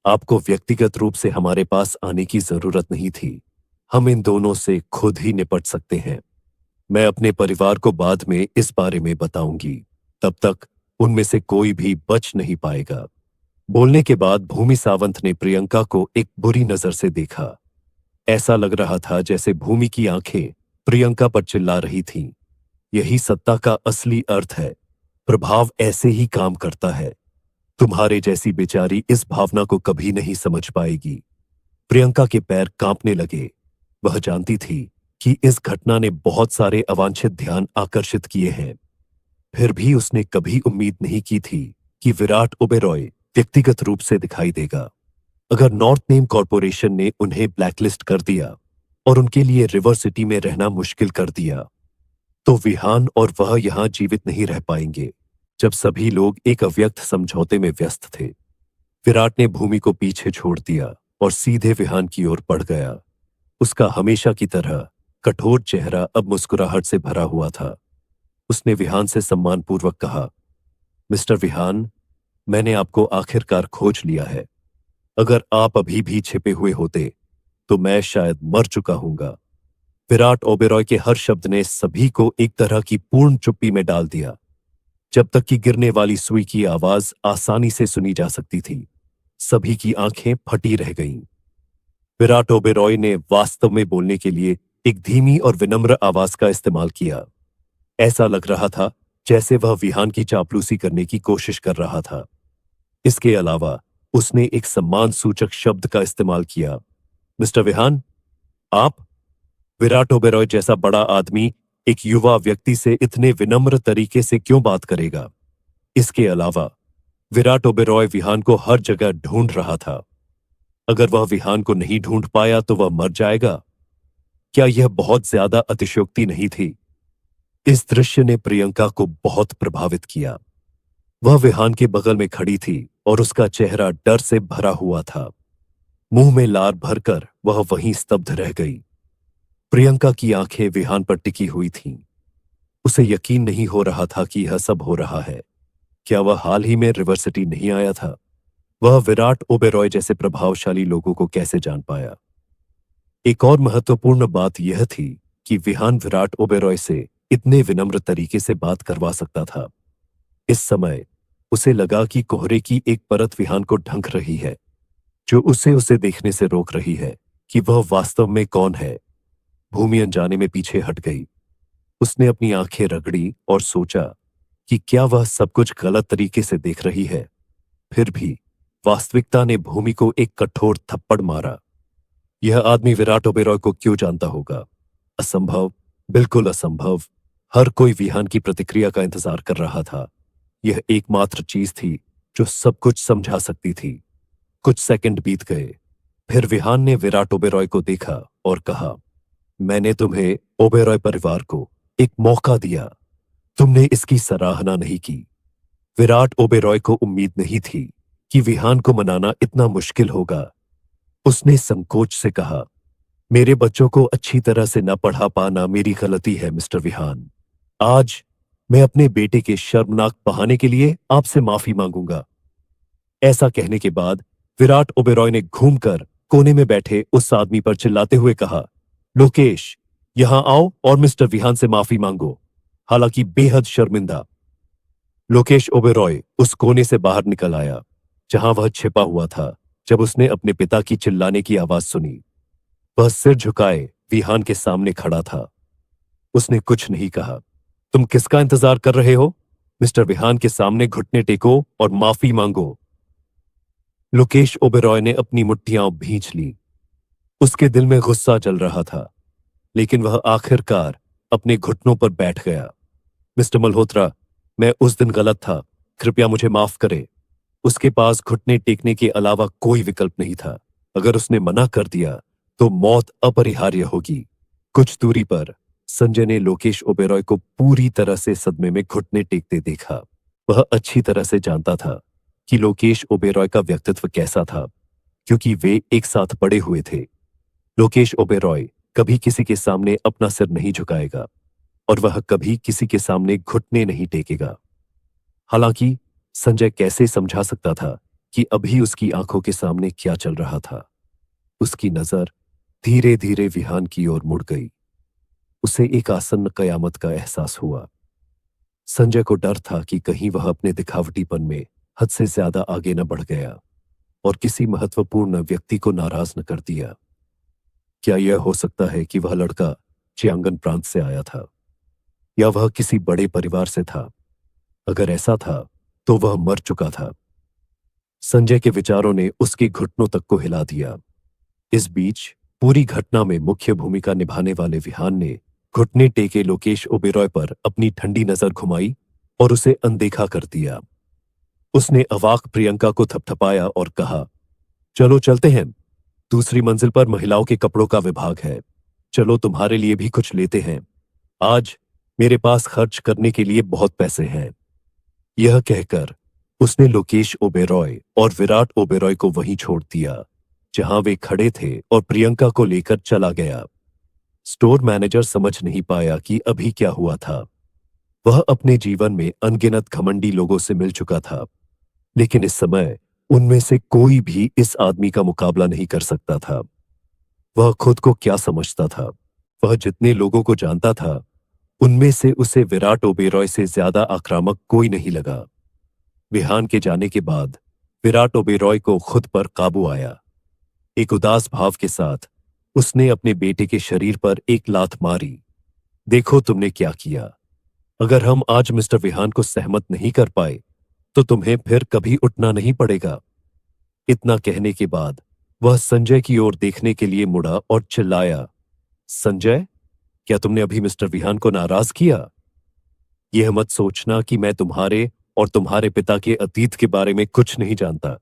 आपको व्यक्तिगत रूप से हमारे पास आने की जरूरत नहीं थी। हम इन दोनों से खुद ही निपट सकते हैं। मैं अपने परिवार को बाद में इस बारे में बताऊंगी। तब तक उनमें से कोई भी बच नहीं पाएगा। बोलने के बाद भूमि सावंत ने प्रियंका को एक बुरी नजर से देखा। ऐसा लग रहा था जैसे भूमि की आंखें प्रियंका पर चिल्ला रही थीं। यही सत्ता का असली अर्थ है। प्रभाव ऐसे ही काम करता है। तुम्हारे जैसी बेचारी इस भावना को कभी नहीं समझ पाएगी। प्रियंका के पैर कांपने लगे। वह जानती थी कि इस घटना ने बहुत सारे अवांछित ध्यान आकर्षित किए हैं। फिर भी उसने कभी उम्मीद नहीं की थी कि विराट ओबेरॉय व्यक्तिगत रूप से दिखाई देगा। अगर नॉर्थ नेम कॉरपोरेशन ने उन्हें ब्लैकलिस्ट कर दिया और उनके लिए रिवर सिटी में रहना मुश्किल कर दिया, तो विहान और वह यहां जीवित नहीं रह पाएंगे। जब सभी लोग एक अव्यक्त समझौते में व्यस्त थे, विराट ने भूमि को पीछे छोड़ दिया और सीधे विहान की ओर बढ़ गया। उसका हमेशा की तरह कठोर चेहरा अब मुस्कुराहट से भरा हुआ था। उसने विहान से सम्मानपूर्वक कहा, मिस्टर विहान, मैंने आपको आखिरकार खोज लिया है। अगर आप अभी भी छिपे हुए होते तो मैं शायद मर चुका हूंगा। विराट ओबेरॉय के हर शब्द ने सभी को एक तरह की पूर्ण चुप्पी में डाल दिया। जब तक कि गिरने वाली सुई की आवाज आसानी से सुनी जा सकती थी, सभी की आंखें फटी रह गईं। विराट ओबेरॉय ने वास्तव में बोलने के लिए एक धीमी और विनम्र आवाज का इस्तेमाल किया। ऐसा लग रहा था जैसे वह विहान की चापलूसी करने की कोशिश कर रहा था। इसके अलावा उसने एक सम्मान सूचक शब्द का इस्तेमाल किया। मिस्टर विहान, आप? विराट ओबेरॉय जैसा बड़ा आदमी एक युवा व्यक्ति से इतने विनम्र तरीके से क्यों बात करेगा? इसके अलावा विराट ओबेरॉय विहान को हर जगह ढूंढ रहा था। अगर वह विहान को नहीं ढूंढ पाया तो वह मर जाएगा। क्या यह बहुत ज्यादा अतिशयोक्ति नहीं थी? इस दृश्य ने प्रियंका को बहुत प्रभावित किया। वह विहान के बगल में खड़ी थी और उसका चेहरा डर से भरा हुआ था। मुंह में लार भरकर वह वहीं स्तब्ध रह गई। प्रियंका की आंखें विहान पर टिकी हुई थीं। उसे यकीन नहीं हो रहा था कि यह सब हो रहा है। क्या वह हाल ही में रिवर सिटी नहीं आया था? वह विराट ओबेरॉय जैसे प्रभावशाली लोगों को कैसे जान पाया? एक और महत्वपूर्ण बात यह थी कि विहान विराट ओबेरॉय से इतने विनम्र तरीके से बात करवा सकता था। इस समय उसे लगा कि कोहरे की एक परत विहान को ढंक रही है, जो उसे देखने से रोक रही है कि वह वास्तव में कौन है। भूमि अनजाने में पीछे हट गई। उसने अपनी आंखें रगड़ी और सोचा कि क्या वह सब कुछ गलत तरीके से देख रही है। फिर भी वास्तविकता ने भूमि को एक कठोर थप्पड़ मारा। यह आदमी विराट ओबेरॉय को क्यों जानता होगा? असंभव, बिल्कुल असंभव। हर कोई विहान की प्रतिक्रिया का इंतजार कर रहा था। यह एकमात्र चीज थी जो सब कुछ समझा सकती थी। कुछ सेकंड बीत गए। फिर विहान ने विराट ओबेरॉय को देखा और कहा, मैंने तुम्हें, ओबेरॉय परिवार को, एक मौका दिया। तुमने इसकी सराहना नहीं की। विराट ओबेरॉय को उम्मीद नहीं थी कि विहान को मनाना इतना मुश्किल होगा। उसने संकोच से कहा, मेरे बच्चों को अच्छी तरह से न पढ़ा पाना मेरी गलती है मिस्टर विहान। आज मैं अपने बेटे के शर्मनाक बहाने के लिए आपसे माफी मांगूंगा। ऐसा कहने के बाद विराट ओबेरॉय ने घूमकर कोने में बैठे उस आदमी पर चिल्लाते हुए कहा, लोकेश, यहां आओ और मिस्टर विहान से माफी मांगो, हालांकि बेहद शर्मिंदा। लोकेश ओबेरॉय उस कोने से बाहर निकल आया जहां वह छिपा हुआ था जब उसने अपने पिता की चिल्लाने की आवाज सुनी। वह सिर झुकाए विहान के सामने खड़ा था। उसने कुछ नहीं कहा। तुम किसका इंतजार कर रहे हो? मिस्टर विहान के सामने घुटने टेको और माफी मांगो। लोकेश ओबेरॉय ने अपनी मुट्ठियां भींच ली। उसके दिल में गुस्सा जल रहा था, लेकिन वह आखिरकार अपने घुटनों पर बैठ गया। मिस्टर मल्होत्रा, मैं उस दिन गलत था। कृपया मुझे माफ करें। उसके पास घुटने टेकने के अलावा कोई विकल्प नहीं था। अगर उसने मना कर दिया तो मौत अपरिहार्य होगी। कुछ दूरी पर संजय ने लोकेश ओबेरॉय को पूरी तरह से सदमे में घुटने टेकते देखा। वह अच्छी तरह से जानता था कि लोकेश ओबेरॉय का व्यक्तित्व कैसा था, क्योंकि वे एक साथ बड़े हुए थे। लोकेश ओबेरॉय कभी किसी के सामने अपना सिर नहीं झुकाएगा और वह कभी किसी के सामने घुटने नहीं टेकेगा। हालांकि संजय कैसे समझा सकता था कि अभी उसकी आंखों के सामने क्या चल रहा था। उसकी नजर धीरे धीरे विहान की ओर मुड़ गई। उसे एक आसन्न कयामत का एहसास हुआ। संजय को डर था कि कहीं वह अपने दिखावटीपन में हद से ज्यादा आगे न बढ़ गया और किसी महत्वपूर्ण व्यक्ति को नाराज न कर दिया। क्या यह हो सकता है कि वह लड़का चियांगन प्रांत से आया था, या वह किसी बड़े परिवार से था? अगर ऐसा था तो वह मर चुका था। संजय के विचारों ने उसके घुटनों तक को हिला दिया। इस बीच पूरी घटना में मुख्य भूमिका निभाने वाले विहान ने घुटने टेके लोकेश ओबेरॉय पर अपनी ठंडी नजर घुमाई और उसे अनदेखा कर दिया। उसने अवाक प्रियंका को थपथपाया और कहा, चलो चलते हैं। दूसरी मंजिल पर महिलाओं के कपड़ों का विभाग है। चलो तुम्हारे लिए भी कुछ लेते हैं। आज मेरे पास खर्च करने के लिए बहुत पैसे हैं। यह कहकर उसने लोकेश ओबेरॉय और विराट ओबेरॉय को वहीं छोड़ दिया जहां वे खड़े थे और प्रियंका को लेकर चला गया। स्टोर मैनेजर समझ नहीं पाया कि अभी क्या हुआ था। वह अपने जीवन में अनगिनत घमंडी लोगों से मिल चुका था, लेकिन इस समय उनमें से कोई भी इस आदमी का मुकाबला नहीं कर सकता था। वह खुद को क्या समझता था? वह जितने लोगों को जानता था, उनमें से उसे विराट ओबेरॉय से ज्यादा आक्रामक कोई नहीं लगा। विहान के जाने के बाद विराट ओबेरॉय को खुद पर काबू आया। एक उदास भाव के साथ उसने अपने बेटे के शरीर पर एक लात मारी। देखो तुमने क्या किया। अगर हम आज मिस्टर विहान को सहमत नहीं कर पाए तो तुम्हें फिर कभी उठना नहीं पड़ेगा। इतना कहने के बाद वह संजय की ओर देखने के लिए मुड़ा और चिल्लाया, संजय, क्या तुमने अभी मिस्टर विहान को नाराज किया? यह मत सोचना कि मैं तुम्हारे और तुम्हारे पिता के अतीत के बारे में कुछ नहीं जानता।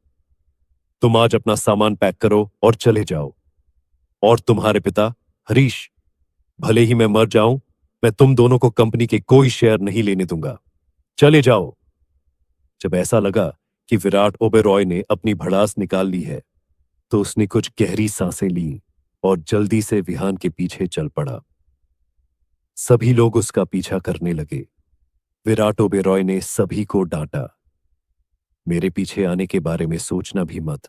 तुम आज अपना सामान पैक करो और चले जाओ। और तुम्हारे पिता हरीश, भले ही मैं मर जाऊं, मैं तुम दोनों को कंपनी के कोई शेयर नहीं लेने दूंगा। चले जाओ। जब ऐसा लगा कि विराट ओबेरॉय ने अपनी भड़ास निकाल ली है, तो उसने कुछ गहरी सांसें ली और जल्दी से विहान के पीछे चल पड़ा। सभी लोग उसका पीछा करने लगे। विराट ओबेरॉय ने सभी को डांटा, मेरे पीछे आने के बारे में सोचना भी मत।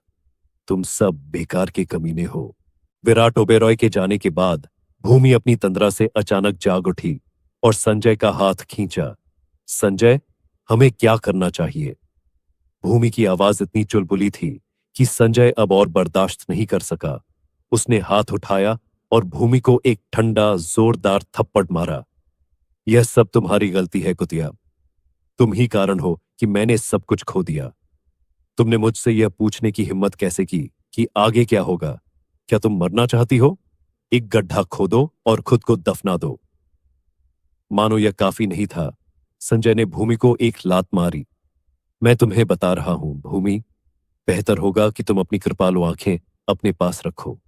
तुम सब बेकार के कमीने हो। विराट ओबेरॉय के जाने के बाद भूमि अपनी तंद्रा से अचानक जाग उठी और संजय का हाथ खींचा। संजय, हमें क्या करना चाहिए? भूमि की आवाज इतनी चुलबुली थी कि संजय अब और बर्दाश्त नहीं कर सका। उसने हाथ उठाया और भूमि को एक ठंडा जोरदार थप्पड़ मारा। यह सब तुम्हारी गलती है कुतिया। तुम ही कारण हो कि मैंने सब कुछ खो दिया। तुमने मुझसे यह पूछने की हिम्मत कैसे की कि आगे क्या होगा? क्या तुम मरना चाहती हो? एक गड्ढा खोदो और खुद को दफना दो। मानो यह काफी नहीं था, संजय ने भूमि को एक लात मारी। मैं तुम्हें बता रहा हूं भूमि, बेहतर होगा कि तुम अपनी कृपालु आंखें अपने पास रखो।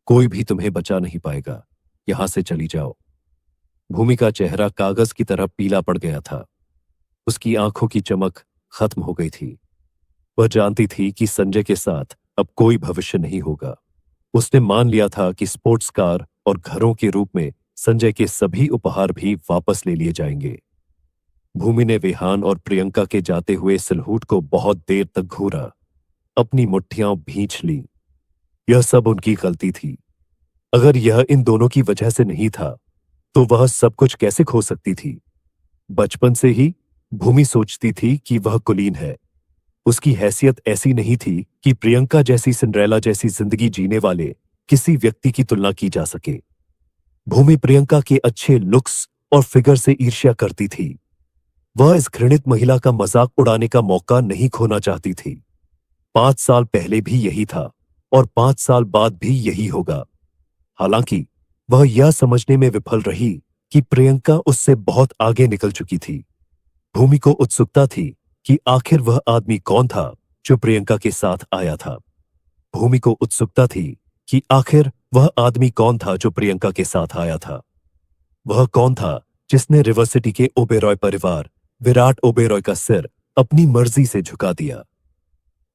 कोई भी तुम्हें बचा नहीं पाएगा। यहां से चली जाओ। भूमि का चेहरा कागज की तरह पीला पड़ गया था। उसकी आंखों की चमक खत्म हो गई थी। वह जानती थी कि संजय के साथ अब कोई भविष्य नहीं होगा। उसने मान लिया था कि स्पोर्ट्स कार और घरों के रूप में संजय के सभी उपहार भी वापस ले लिए जाएंगे। भूमि ने विहान और प्रियंका के जाते हुए सिलहूट को बहुत देर तक घूरा, अपनी मुट्ठियां भींच ली। यह सब उनकी गलती थी। अगर यह इन दोनों की वजह से नहीं था, तो वह सब कुछ कैसे खो सकती थी? बचपन से ही भूमि सोचती थी कि वह कुलीन है। उसकी हैसियत ऐसी नहीं थी कि प्रियंका जैसी सिंड्रेला जैसी जिंदगी जीने वाले किसी व्यक्ति की तुलना की जा सके। भूमि प्रियंका के अच्छे लुक्स और फिगर से ईर्ष्या करती थी। वह इस घृणित महिला का मजाक उड़ाने का मौका नहीं खोना चाहती थी। 5 साल पहले भी यही था और 5 साल बाद भी यही होगा। हालांकि वह यह समझने में विफल रही कि प्रियंका उससे बहुत आगे निकल चुकी थी। भूमि को उत्सुकता थी कि आखिर वह आदमी कौन था जो प्रियंका के साथ आया था। भूमि को उत्सुकता थी कि आखिर वह आदमी कौन था जो प्रियंका के साथ आया था। वह कौन था जिसने रिवर सिटी के ओबेरॉय परिवार विराट ओबेरॉय का सिर अपनी मर्जी से झुका दिया।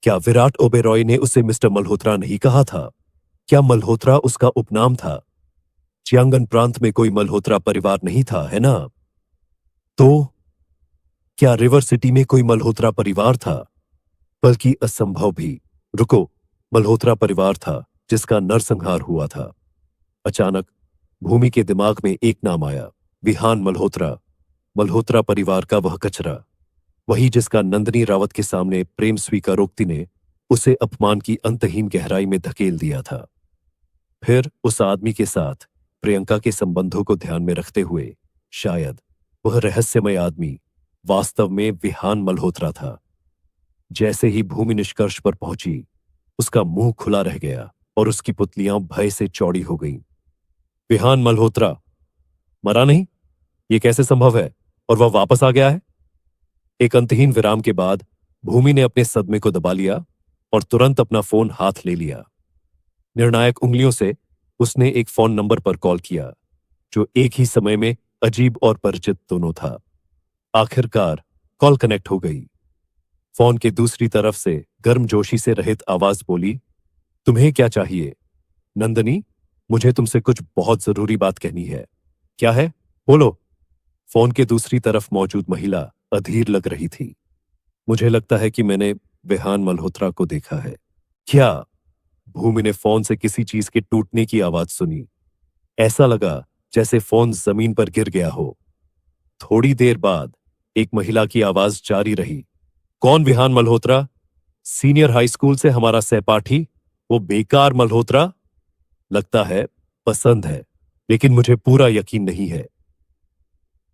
क्या विराट ओबेरॉय ने उसे मिस्टर मल्होत्रा नहीं कहा था? क्या मल्होत्रा उसका उपनाम था? चियांगन प्रांत में कोई मल्होत्रा परिवार नहीं था, है ना? तो क्या रिवर सिटी में कोई मल्होत्रा परिवार था? बल्कि असंभव भी। रुको, मल्होत्रा परिवार था जिसका नरसंहार हुआ था। अचानक भूमि के दिमाग में एक नाम आया, विहान मल्होत्रा। मल्होत्रा परिवार का वह कचरा, वही जिसका नंदिनी रावत के सामने प्रेम स्वीकारोक्ति ने उसे अपमान की अंतहीन गहराई में धकेल दिया था। फिर उस आदमी के साथ प्रियंका के संबंधों को ध्यान में रखते हुए शायद वह रहस्यमय आदमी वास्तव में विहान मल्होत्रा था। जैसे ही भूमि निष्कर्ष पर पहुंची, उसका मुंह खुला रह गया और उसकी पुतलियां भय से चौड़ी हो गईं। विहान मल्होत्रा मरा नहीं? ये कैसे संभव है? और वह वापस आ गया है? एक अंतहीन विराम के बाद भूमि ने अपने सदमे को दबा लिया और तुरंत अपना फोन हाथ ले लिया। निर्णायक उंगलियों से उसने एक फोन नंबर पर कॉल किया जो एक ही समय में अजीब और परिचित दोनों था। आखिरकार कॉल कनेक्ट हो गई। फोन के दूसरी तरफ से गर्मजोशी से रहित आवाज बोली, तुम्हें क्या चाहिए? नंदिनी, मुझे तुमसे कुछ बहुत जरूरी बात कहनी है। क्या है? बोलो। फोन के दूसरी तरफ मौजूद महिला अधीर लग रही थी। मुझे लगता है कि मैंने विहान मल्होत्रा को देखा है। क्या? भूमि ने फोन से किसी चीज के टूटने की आवाज सुनी। ऐसा लगा जैसे फोन जमीन पर गिर गया हो। थोड़ी देर बाद एक महिला की आवाज जारी रही, कौन Vihaan Malhotra? Senior high school से हमारा सहपाठी, वो बेकार मल्होत्रा? लगता है पसंद है, लेकिन मुझे पूरा यकीन नहीं है।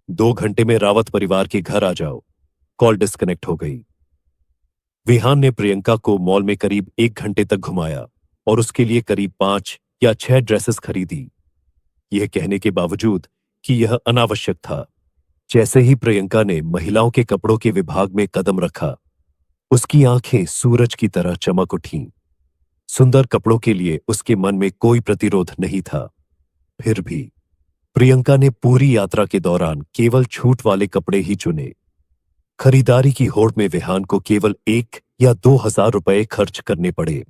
2 घंटे में रावत परिवार के घर आ जाओ। कॉल डिस्कनेक्ट हो गई। विहान ने प्रियंका को मॉल में करीब 1 घंटे तक घुमाया और उसके लिए करीब 5 या 6 ड्रेसेस खरीदी, यह कहने के बावजूद कि यह अनावश्यक था। जैसे ही प्रियंका ने महिलाओं के कपड़ों के विभाग में कदम रखा, उसकी आंखें सूरज की तरह चमक उठीं। सुंदर कपड़ों के लिए उसके मन में कोई प्रतिरोध नहीं था। फिर भी प्रियंका ने पूरी यात्रा के दौरान केवल छूट वाले कपड़े ही चुने। खरीदारी की होड़ में विहान को केवल 1 या 2 हजार रुपए खर्च करने पड़े।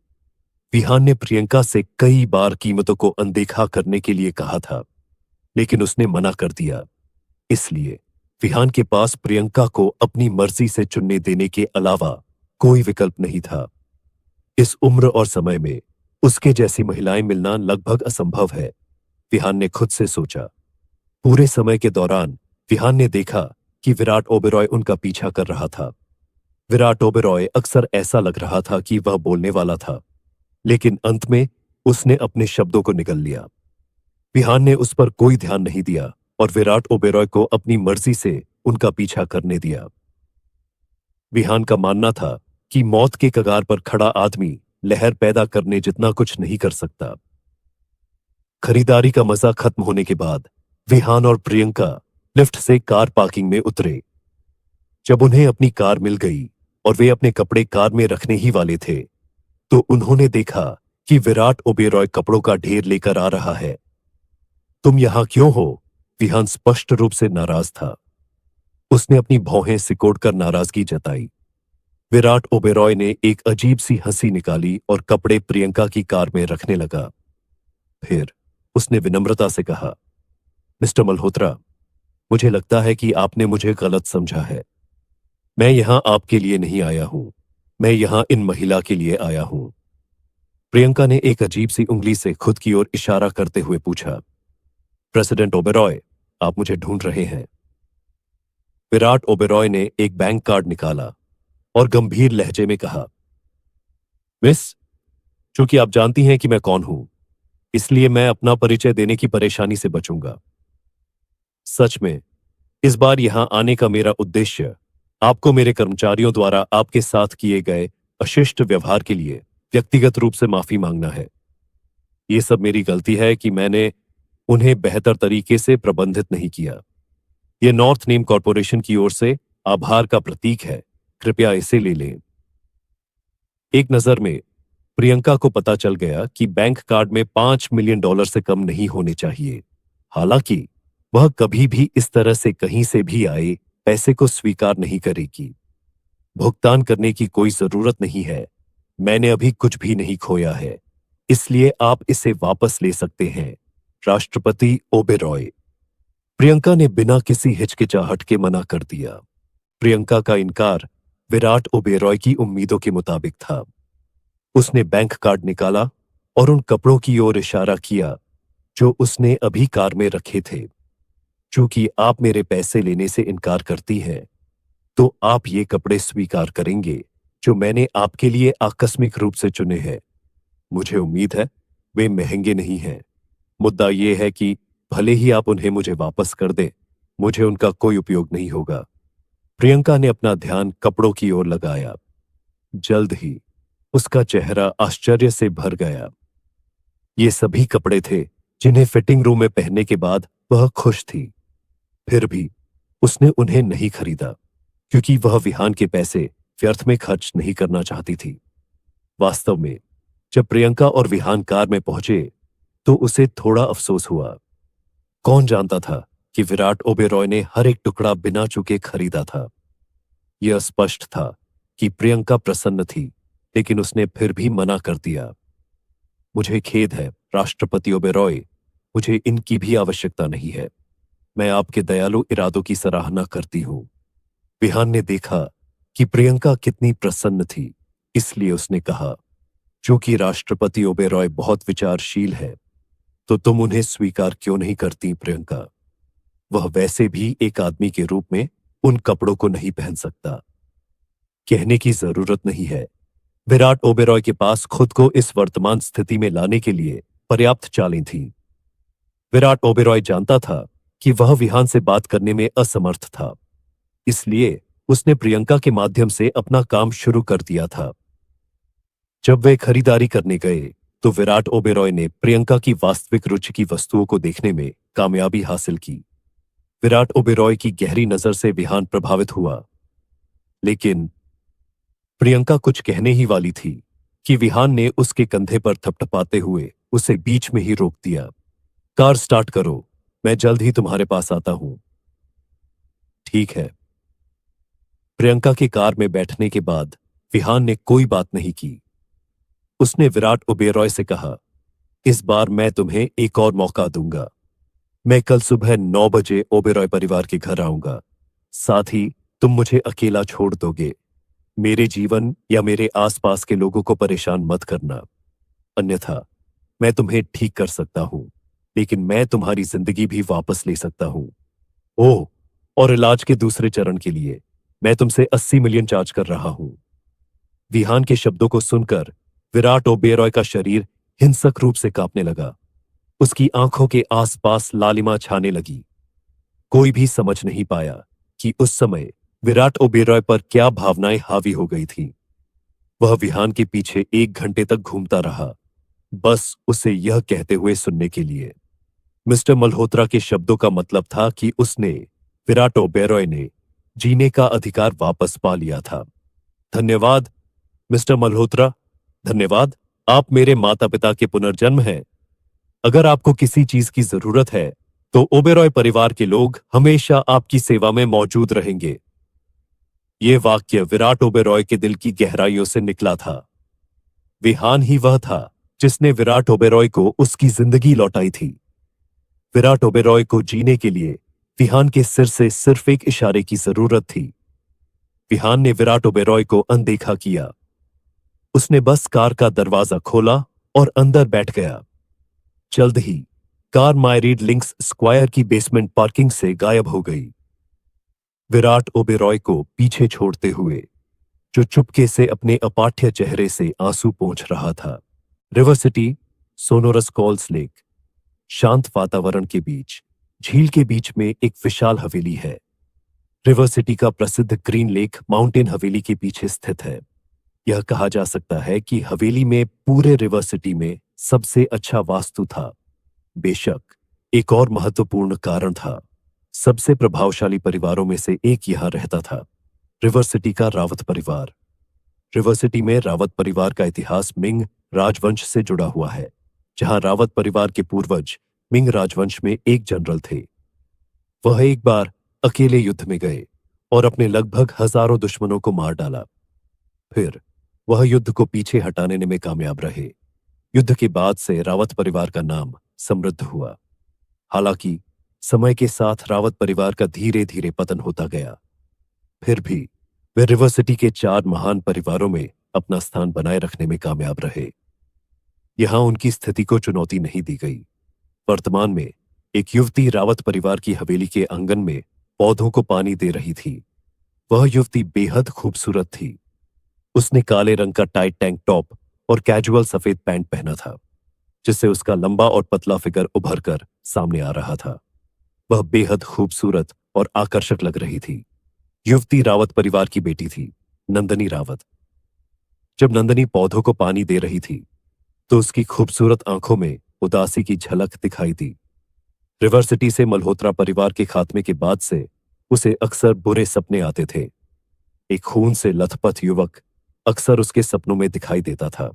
विहान ने प्रियंका से कई बार कीमतों को अनदेखा करने के लिए कहा था, लेकिन उसने मना कर दिया। इसलिए विहान के पास प्रियंका को अपनी मर्जी से चुनने देने के अलावा कोई विकल्प नहीं था। इस उम्र और समय में उसके जैसी महिलाएं मिलना लगभग असंभव है, विहान ने खुद से सोचा। पूरे समय के दौरान विहान ने देखा कि विराट ओबेरॉय उनका पीछा कर रहा था। विराट ओबेरॉय अक्सर ऐसा लग रहा था कि वह बोलने वाला था, लेकिन अंत में उसने अपने शब्दों को निगल लिया। विहान ने उस पर कोई ध्यान नहीं दिया और विराट ओबेरॉय को अपनी मर्जी से उनका पीछा करने दिया। विहान का मानना था कि मौत के कगार पर खड़ा आदमी लहर पैदा करने जितना कुछ नहीं कर सकता। खरीदारी का मजा खत्म होने के बाद विहान और प्रियंका लिफ्ट से कार पार्किंग में उतरे। जब उन्हें अपनी कार मिल गई और वे अपने कपड़े कार में रखने ही वाले थे, तो उन्होंने देखा कि विराट ओबेरॉय कपड़ों का ढेर लेकर आ रहा है। तुम यहां क्यों हो? विहान स्पष्ट रूप से नाराज था। उसने अपनी भौहें सिकोड़कर नाराजगी जताई। विराट ओबेरॉय ने एक अजीब सी हंसी निकाली और कपड़े प्रियंका की कार में रखने लगा। फिर उसने विनम्रता से कहा, मिस्टर मल्होत्रा, मुझे लगता है कि आपने मुझे गलत समझा है। मैं यहां आपके लिए नहीं आया हूं, मैं यहां इन महिला के लिए आया हूं। प्रियंका ने एक अजीब सी उंगली से खुद की ओर इशारा करते हुए पूछा, प्रेसिडेंट ओबेरॉय, आप मुझे ढूंढ रहे हैं? विराट ओबेरॉय ने एक बैंक कार्ड निकाला और गंभीर लहजे में कहा, मिस, चूंकि आप जानती हैं कि मैं कौन हूं, इसलिए मैं अपना परिचय देने की परेशानी से बचूंगा। सच में, इस बार यहां आने का मेरा उद्देश्य आपको मेरे कर्मचारियों द्वारा आपके साथ किए गए अशिष्ट व्यवहार के लिए व्यक्तिगत रूप से माफी मांगना है। ये सब मेरी गलती है कि मैंने उन्हें बेहतर तरीके से प्रबंधित नहीं किया। यह नॉर्थ नेम कॉरपोरेशन की ओर से आभार का प्रतीक है, कृपया इसे ले लें। एक नजर में प्रियंका को पता चल गया कि बैंक कार्ड में $5 मिलियन से कम नहीं होने चाहिए। हालांकि वह कभी भी इस तरह से कहीं से भी आए पैसे को स्वीकार नहीं करेगी। भुगतान करने की कोई जरूरत नहीं है, मैंने अभी कुछ भी नहीं खोया है, इसलिए आप इसे वापस ले सकते हैं, राष्ट्रपति ओबेरॉय। प्रियंका ने बिना किसी हिचकिचाहट के मना कर दिया। प्रियंका का इनकार विराट ओबेरॉय की उम्मीदों के मुताबिक था। उसने बैंक कार्ड निकाला और उन कपड़ों की ओर इशारा किया जो उसने अभी कार में रखे थे। चूंकि आप मेरे पैसे लेने से इनकार करती हैं, तो आप ये कपड़े स्वीकार करेंगे जो मैंने आपके लिए आकस्मिक रूप से चुने हैं। मुझे उम्मीद है वे महंगे नहीं हैं। मुद्दा यह है कि भले ही आप उन्हें मुझे वापस कर दें, मुझे उनका कोई उपयोग नहीं होगा। प्रियंका ने अपना ध्यान कपड़ों की ओर लगाया। जल्द ही उसका चेहरा आश्चर्य से भर गया। ये सभी कपड़े थे जिन्हें फिटिंग रूम में पहनने के बाद वह खुश थी। फिर भी उसने उन्हें नहीं खरीदा, क्योंकि वह विहान के पैसे व्यर्थ में खर्च नहीं करना चाहती थी। वास्तव में जब प्रियंका और विहान कार में पहुंचे तो उसे थोड़ा अफसोस हुआ। कौन जानता था कि विराट ओबेरॉय ने हर एक टुकड़ा बिना चुके खरीदा था। यह स्पष्ट था कि प्रियंका प्रसन्न थी, लेकिन उसने फिर भी मना कर दिया। मुझे खेद है, राष्ट्रपति ओबेरॉय, मुझे इनकी भी आवश्यकता नहीं है। मैं आपके दयालु इरादों की सराहना करती हूं। विहान ने देखा कि प्रियंका कितनी प्रसन्न थी, इसलिए उसने कहा, क्योंकि राष्ट्रपति ओबेरॉय बहुत विचारशील है, तो तुम उन्हें स्वीकार क्यों नहीं करती प्रियंका? वह वैसे भी एक आदमी के रूप में उन कपड़ों को नहीं पहन सकता। कहने की जरूरत नहीं है, विराट ओबेरॉय के पास खुद को इस वर्तमान स्थिति में लाने के लिए पर्याप्त चालें थीं। विराट ओबेरॉय जानता था कि वह विहान से बात करने में असमर्थ था, इसलिए उसने प्रियंका के माध्यम से अपना काम शुरू कर दिया था। जब वे खरीदारी करने गए तो विराट ओबेरॉय ने प्रियंका की वास्तविक रुचि की वस्तुओं को देखने में कामयाबी हासिल की। विराट ओबेरॉय की गहरी नजर से विहान प्रभावित हुआ, लेकिन प्रियंका कुछ कहने ही वाली थी कि विहान ने उसके कंधे पर थपथपाते हुए उसे बीच में ही रोक दिया। कार स्टार्ट करो, मैं जल्द ही तुम्हारे पास आता हूं। ठीक है। प्रियंका के कार में बैठने के बाद विहान ने कोई बात नहीं की। उसने विराट ओबेरॉय से कहा, इस बार मैं तुम्हें एक और मौका दूंगा। मैं कल सुबह 9 बजे ओबेरॉय परिवार के घर आऊंगा। साथ ही तुम मुझे अकेला छोड़ दोगे। मेरे जीवन या मेरे आसपास के लोगों को परेशान मत करना, अन्यथा मैं तुम्हें ठीक कर सकता हूं, लेकिन मैं तुम्हारी जिंदगी भी वापस ले सकता हूं। ओह, और इलाज के दूसरे चरण के लिए मैं तुमसे 80 मिलियन चार्ज कर रहा हूं। विहान के शब्दों को सुनकर विराट ओबेरॉय का शरीर हिंसक रूप से कांपने लगा। उसकी आंखों के आसपास लालिमा छाने लगी। कोई भी समझ नहीं पाया कि उस समय विराट ओबेरॉय पर क्या भावनाएं हावी हो गई थीं। वह विहान के पीछे 1 घंटे तक घूमता रहा, बस उसे यह कहते हुए सुनने के लिए। मिस्टर मल्होत्रा के शब्दों का मतलब था कि उसने, विराट ओबेरॉय ने, जीने का अधिकार वापस पा लिया था। धन्यवाद मिस्टर मल्होत्रा, धन्यवाद। आप मेरे माता पिता के पुनर्जन्म हैं। अगर आपको किसी चीज की जरूरत है तो ओबेरॉय परिवार के लोग हमेशा आपकी सेवा में मौजूद रहेंगे। यह वाक्य विराट ओबेरॉय के दिल की गहराइयों से निकला था। विहान ही वह था जिसने विराट ओबेरॉय को उसकी जिंदगी लौटाई थी। विराट ओबेरॉय को जीने के लिए विहान के सिर से सिर्फ एक इशारे की जरूरत थी। विहान ने विराट ओबेरॉय को अनदेखा किया। उसने बस कार का दरवाजा खोला और अंदर बैठ गया। जल्द ही कार मायरीड लिंक्स स्क्वायर की बेसमेंट पार्किंग से गायब हो गई। विराट ओबेरॉय को पीछे छोड़ते हुए, जो चुपके से अपने अपाठ्य चेहरे से आंसू पोंछ रहा था। River city, sonorous calls lake. शांत वातावरण के बीच, झील के बीच में एक विशाल हवेली है। रिवर सिटी का प्रसिद्ध ग्रीन लेक माउंटेन हवेली के पीछे स्थित है। यह कहा जा सकता है कि हवेली में पूरे रिवर सिटी में सबसे अच्छा वास्तु था। बेशक, एक और महत्वपूर्ण कारण था। सबसे प्रभावशाली परिवारों में से एक यहां रहता था, रिवर सिटी का रावत परिवार। रिवर सिटी में रावत परिवार का इतिहास मिंग राजवंश से जुड़ा हुआ है, जहां रावत परिवार के पूर्वज मिंग राजवंश में एक जनरल थे। वह एक बार अकेले युद्ध में गए और अपने लगभग हजारों दुश्मनों को मार डाला। फिर वह युद्ध को पीछे हटाने में कामयाब रहे। युद्ध के बाद से रावत परिवार का नाम समृद्ध हुआ। हालांकि समय के साथ रावत परिवार का धीरे धीरे पतन होता गया, फिर भी वे रिवर सिटी के 4 महान परिवारों में अपना स्थान बनाए रखने में कामयाब रहे। यहां उनकी स्थिति को चुनौती नहीं दी गई। वर्तमान में एक युवती रावत परिवार की हवेली के आंगन में पौधों को पानी दे रही थी। वह युवती बेहद खूबसूरत थी। उसने काले रंग का टाइट टैंक टॉप और कैजुअल सफेद पैंट पहना था, जिससे उसका लंबा और पतला फिगर उभर कर सामने आ रहा था। वह बेहद खूबसूरत और आकर्षक लग रही थी। युवती रावत परिवार की बेटी थी, नंदनी रावत। जब नंदनी पौधों को पानी दे रही थी, तो उसकी खूबसूरत आंखों में उदासी की झलक दिखाई दी। रिवर सिटी से मल्होत्रा परिवार के खात्मे के बाद से उसे अक्सर बुरे सपने आते थे। एक खून से लथपथ युवक अक्सर उसके सपनों में दिखाई देता था,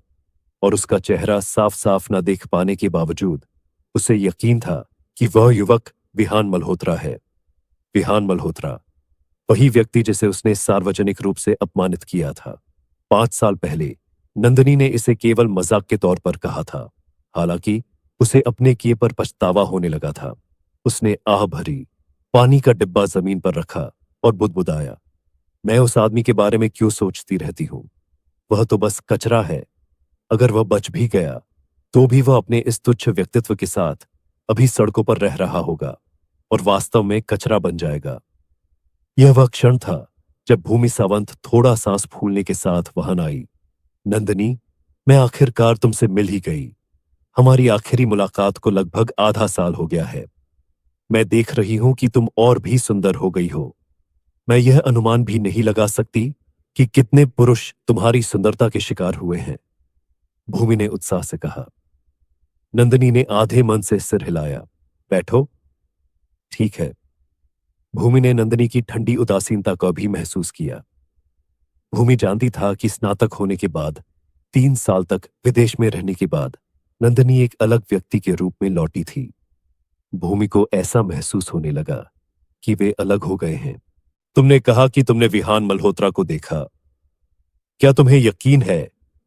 और उसका चेहरा साफ साफ न देख पाने के बावजूद उसे यकीन था कि वह युवक विहान मल्होत्रा है। विहान मल्होत्रा, वही व्यक्ति जिसे उसने सार्वजनिक रूप से अपमानित किया था। 5 साल पहले नंदनी ने इसे केवल मजाक के तौर पर कहा था। हालांकि उसे अपने किए पर पछतावा होने लगा था। उसने आह भरी, पानी का डिब्बा जमीन पर रखा और बुदबुदाया, मैं उस आदमी के बारे में क्यों सोचती रहती हूं? वह तो बस कचरा है। अगर वह बच भी गया, तो भी वह अपने इस तुच्छ व्यक्तित्व के साथ अभी सड़कों पर रह रहा होगा और वास्तव में कचरा बन जाएगा। यह वह क्षण था जब भूमि सावंत थोड़ा सांस फूलने के साथ वहां आई। नंदनी, मैं आखिरकार तुमसे मिल ही गई। हमारी आखिरी मुलाकात को लगभग आधा साल हो गया है। मैं देख रही हूं कि तुम और भी सुंदर हो गई हो। मैं यह अनुमान भी नहीं लगा सकती कि कितने पुरुष तुम्हारी सुंदरता के शिकार हुए हैं, भूमि ने उत्साह से कहा। नंदनी ने आधे मन से सिर हिलाया। बैठो। ठीक है। भूमि ने नंदनी की ठंडी उदासीनता को भी महसूस किया। भूमि जानती था कि स्नातक होने के बाद 3 साल तक विदेश में रहने के बाद नंदनी एक अलग व्यक्ति के रूप में लौटी थी। भूमि को ऐसा महसूस होने लगा कि वे अलग हो गए हैं। तुमने कहा कि तुमने विहान मल्होत्रा को देखा। क्या तुम्हें यकीन है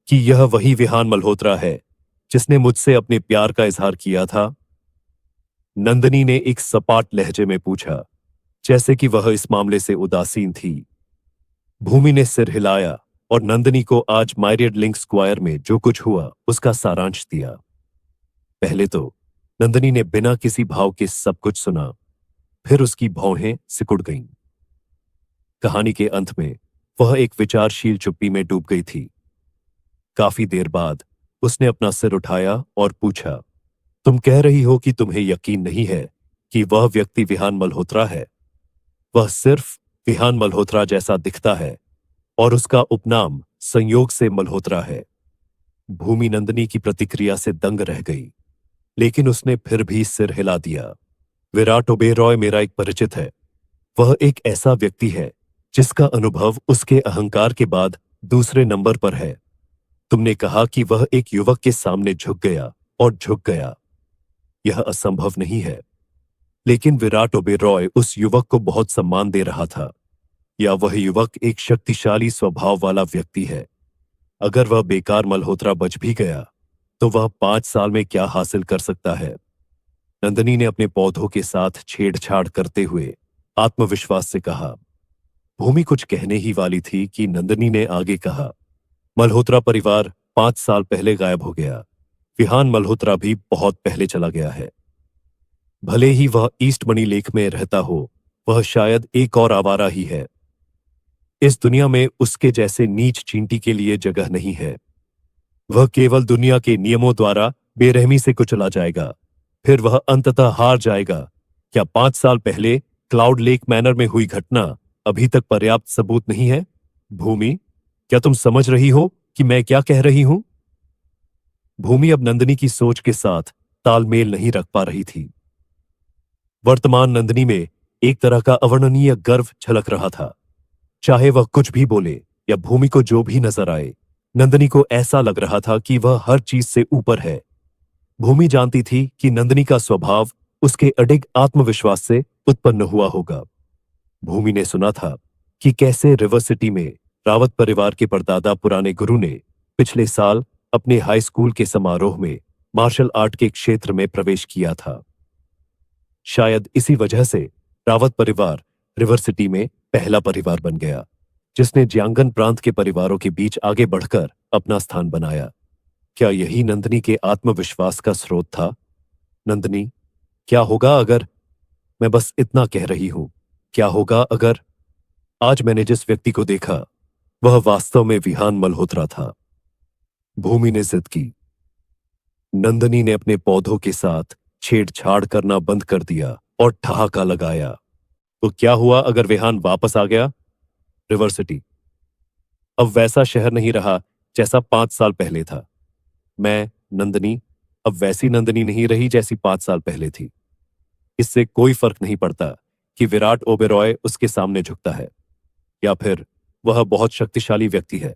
कि यह वही विहान मल्होत्रा है जिसने मुझसे अपने प्यार का इजहार किया था? नंदनी ने एक सपाट लहजे में पूछा, जैसे कि वह इस मामले से उदासीन थी। भूमि ने सिर हिलाया और नंदनी को आज मायरियड लिंक स्क्वायर में जो कुछ हुआ उसका सारांश दिया। पहले तो नंदनी ने बिना किसी भाव के सब कुछ सुना, फिर उसकी भौहें सिकुड़ गईं। कहानी के अंत में वह एक विचारशील चुप्पी में डूब गई थी। काफी देर बाद उसने अपना सिर उठाया और पूछा, तुम कह रही हो कि तुम्हें यकीन नहीं है कि वह व्यक्ति विहान मल्होत्रा है? वह सिर्फ विहान मल्होत्रा जैसा दिखता है और उसका उपनाम संयोग से मल्होत्रा है। भूमि नंदनी की प्रतिक्रिया से दंग रह गई, लेकिन उसने फिर भी सिर हिला दिया। विराट ओबेरॉय मेरा एक परिचित है। वह एक ऐसा व्यक्ति है जिसका अनुभव उसके अहंकार के बाद दूसरे नंबर पर है। तुमने कहा कि वह एक युवक के सामने झुक गया और झुक गया। यह असंभव नहीं है। लेकिन विराट ओबेरॉय उस युवक को बहुत सम्मान दे रहा था, या वह युवक एक शक्तिशाली स्वभाव वाला व्यक्ति है। अगर वह बेकार मल्होत्रा बच भी गया, तो वह 5 साल में क्या हासिल कर सकता है? नंदनी ने अपने पौधों के साथ छेड़छाड़ करते हुए आत्मविश्वास से कहा। भूमि कुछ कहने ही वाली थी कि नंदनी ने आगे कहा, मल्होत्रा परिवार 5 साल पहले गायब हो गया। विहान मल्होत्रा भी बहुत पहले चला गया है। भले ही वह ईस्ट मनी लेक में रहता हो, वह शायद एक और आवारा ही है। इस दुनिया में उसके जैसे नीच चींटी के लिए जगह नहीं है। वह केवल दुनिया के नियमों द्वारा बेरहमी से कुचला जाएगा, फिर वह अंततः हार जाएगा। क्या 5 साल पहले क्लाउड लेक मैनर में हुई घटना अभी तक पर्याप्त सबूत नहीं है? भूमि, क्या तुम समझ रही हो कि मैं क्या कह रही हूं? भूमि अब नंदिनी की सोच के साथ तालमेल नहीं रख पा रही थी। वर्तमान नंदिनी में एक तरह का अवर्णनीय गर्व झलक रहा था। चाहे वह कुछ भी बोले या भूमि को जो भी नजर आए, नंदिनी को ऐसा लग रहा था कि वह हर चीज से ऊपर है। भूमि जानती थी कि नंदिनी का स्वभाव उसके अडिग आत्मविश्वास से उत्पन्न हुआ होगा। भूमि ने सुना था कि कैसे रिवर सिटी में रावत परिवार के परदादा पुराने गुरु ने पिछले साल अपने हाई स्कूल के समारोह में मार्शल आर्ट के क्षेत्र में प्रवेश किया था। शायद इसी वजह से रावत परिवार रिवर सिटी में पहला परिवार बन गया जिसने ज्यांगन प्रांत के परिवारों के बीच आगे बढ़कर अपना स्थान बनाया। क्या यही नंदिनी के आत्मविश्वास का स्रोत था? नंदिनी, क्या होगा अगर, मैं बस इतना कह रही हूं, क्या होगा अगर आज मैंने जिस व्यक्ति को देखा वह वास्तव में विहान मल्होत्रा था? भूमि ने जिद की। नंदिनी ने अपने पौधों के साथ छेड़छाड़ करना बंद कर दिया और ठहाका लगाया। तो क्या हुआ अगर विहान वापस आ गया? रिवर सिटी अब वैसा शहर नहीं रहा जैसा 5 साल पहले था। मैं, नंदिनी, अब वैसी नंदिनी नहीं रही जैसी 5 साल पहले थी। इससे कोई फर्क नहीं पड़ता कि विराट ओबेरॉय उसके सामने झुकता है या फिर वह बहुत शक्तिशाली व्यक्ति है।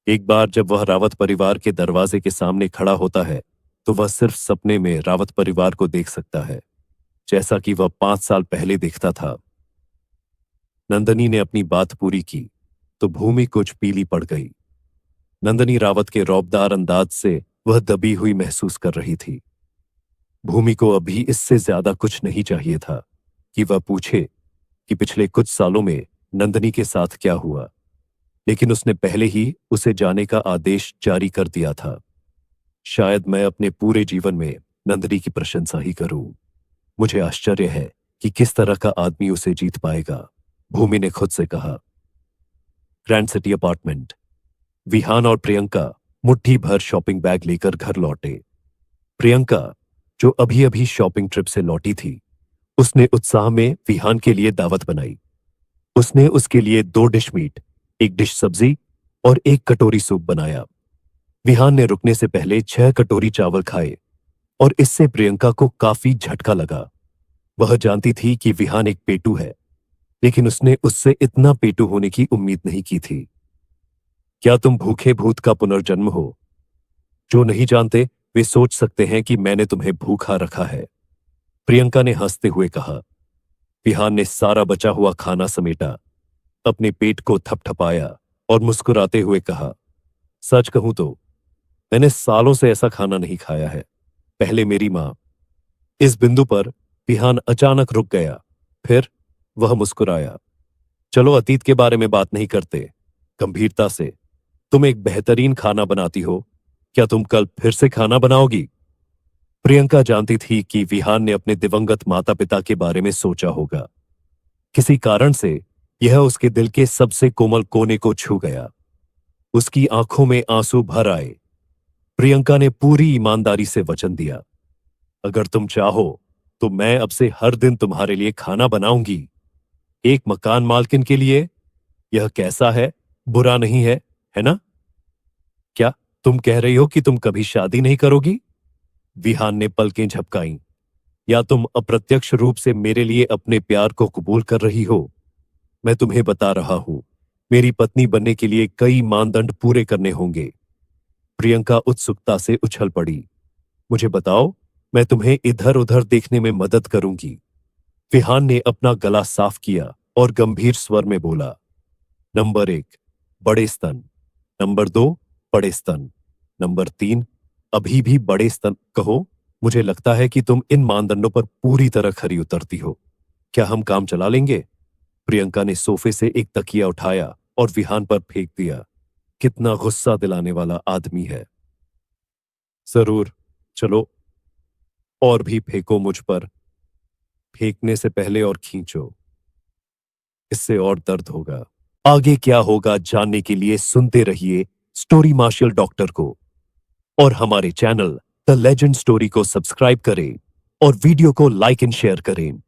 एक बार जब वह रावत परिवार के दरवाजे के सामने खड़ा होता है तो वह सिर्फ सपने में रावत परिवार को देख सकता है, जैसा कि वह 5 साल पहले देखता था। नंदिनी ने अपनी बात पूरी की तो भूमि कुछ पीली पड़ गई। नंदिनी रावत के रौबदार अंदाज से वह दबी हुई महसूस कर रही थी। भूमि को अभी इससे ज्यादा कुछ नहीं चाहिए था कि वह पूछे कि पिछले कुछ सालों में नंदिनी के साथ क्या हुआ, लेकिन उसने पहले ही उसे जाने का आदेश जारी कर दिया था। शायद मैं अपने पूरे जीवन में नंदिनी की प्रशंसा ही करूं। मुझे आश्चर्य है कि किस तरह का आदमी उसे जीत पाएगा, भूमि ने खुद से कहा। Grand city apartment. विहान और प्रियंका मुट्ठी भर शॉपिंग बैग लेकर घर लौटे। प्रियंका, जो अभी अभी शॉपिंग ट्रिप से लौटी थी, उसने उत्साह में विहान के लिए दावत बनाई। उसने उसके लिए 2 डिश मीट, 1 डिश सब्जी और 1 कटोरी सूप बनाया। विहान ने रुकने से पहले 6 कटोरी चावल खाए और इससे प्रियंका को काफी झटका लगा। वह जानती थी कि विहान एक पेटू है, लेकिन उसने उससे इतना पेटू होने की उम्मीद नहीं की थी। क्या तुम भूखे भूत का पुनर्जन्म हो? जो नहीं जानते वे सोच सकते हैं कि मैंने तुम्हें भूखा रखा है, प्रियंका ने हंसते हुए कहा। विहान ने सारा बचा हुआ खाना समेटा, अपने पेट को थपथपाया और मुस्कुराते हुए कहा, सच कहूं तो मैंने सालों से ऐसा खाना नहीं खाया है। पहले मेरी मां। इस बिंदु पर विहान अचानक रुक गया, फिर वह मुस्कुराया। चलो अतीत के बारे में बात नहीं करते, गंभीरता से। तुम एक बेहतरीन खाना बनाती हो, क्या तुम कल फिर से खाना बनाओगी? प्रियंका जानती थी कि विहान ने अपने दिवंगत माता पिता के बारे में सोचा होगा। किसी कारण से यह उसके दिल के सबसे कोमल कोने को छू गया। उसकी आंखों में आंसू भर आए। प्रियंका ने पूरी ईमानदारी से वचन दिया, अगर तुम चाहो तो मैं अब से हर दिन तुम्हारे लिए खाना बनाऊंगी। एक मकान मालकिन के लिए यह कैसा है? बुरा नहीं है ना? क्या तुम कह रही हो कि तुम कभी शादी नहीं करोगी? विहान ने पलकें झपकाईं। या तुम अप्रत्यक्ष रूप से मेरे लिए अपने प्यार को कबूल कर रही हो? मैं तुम्हें बता रहा हूं, मेरी पत्नी बनने के लिए कई मानदंड पूरे करने होंगे। प्रियंका उत्सुकता से उछल पड़ी। मुझे बताओ, मैं तुम्हें इधर उधर देखने में मदद करूंगी। विहान ने अपना गला साफ किया और गंभीर स्वर में बोला, नंबर 1, बड़े स्तन। नंबर 2, बड़े स्तन। नंबर 3, अभी भी बड़े स्तन। कहो, मुझे लगता है कि तुम इन मानदंडों पर पूरी तरह खरी उतरती हो। क्या हम काम चला लेंगे? प्रियंका ने सोफे से एक तकिया उठाया और विहान पर फेंक दिया। कितना गुस्सा दिलाने वाला आदमी है। जरूर, चलो। और भी फेंको मुझ पर। फेंकने से पहले और खींचो। इससे और दर्द होगा। आगे क्या होगा जानने के लिए सुनते रहिए स्टोरी मार्शल डॉक्टर को और हमारे चैनल द लेजेंड स्टोरी को सब्सक्राइब करें और वीडियो को लाइक एंड शेयर करें।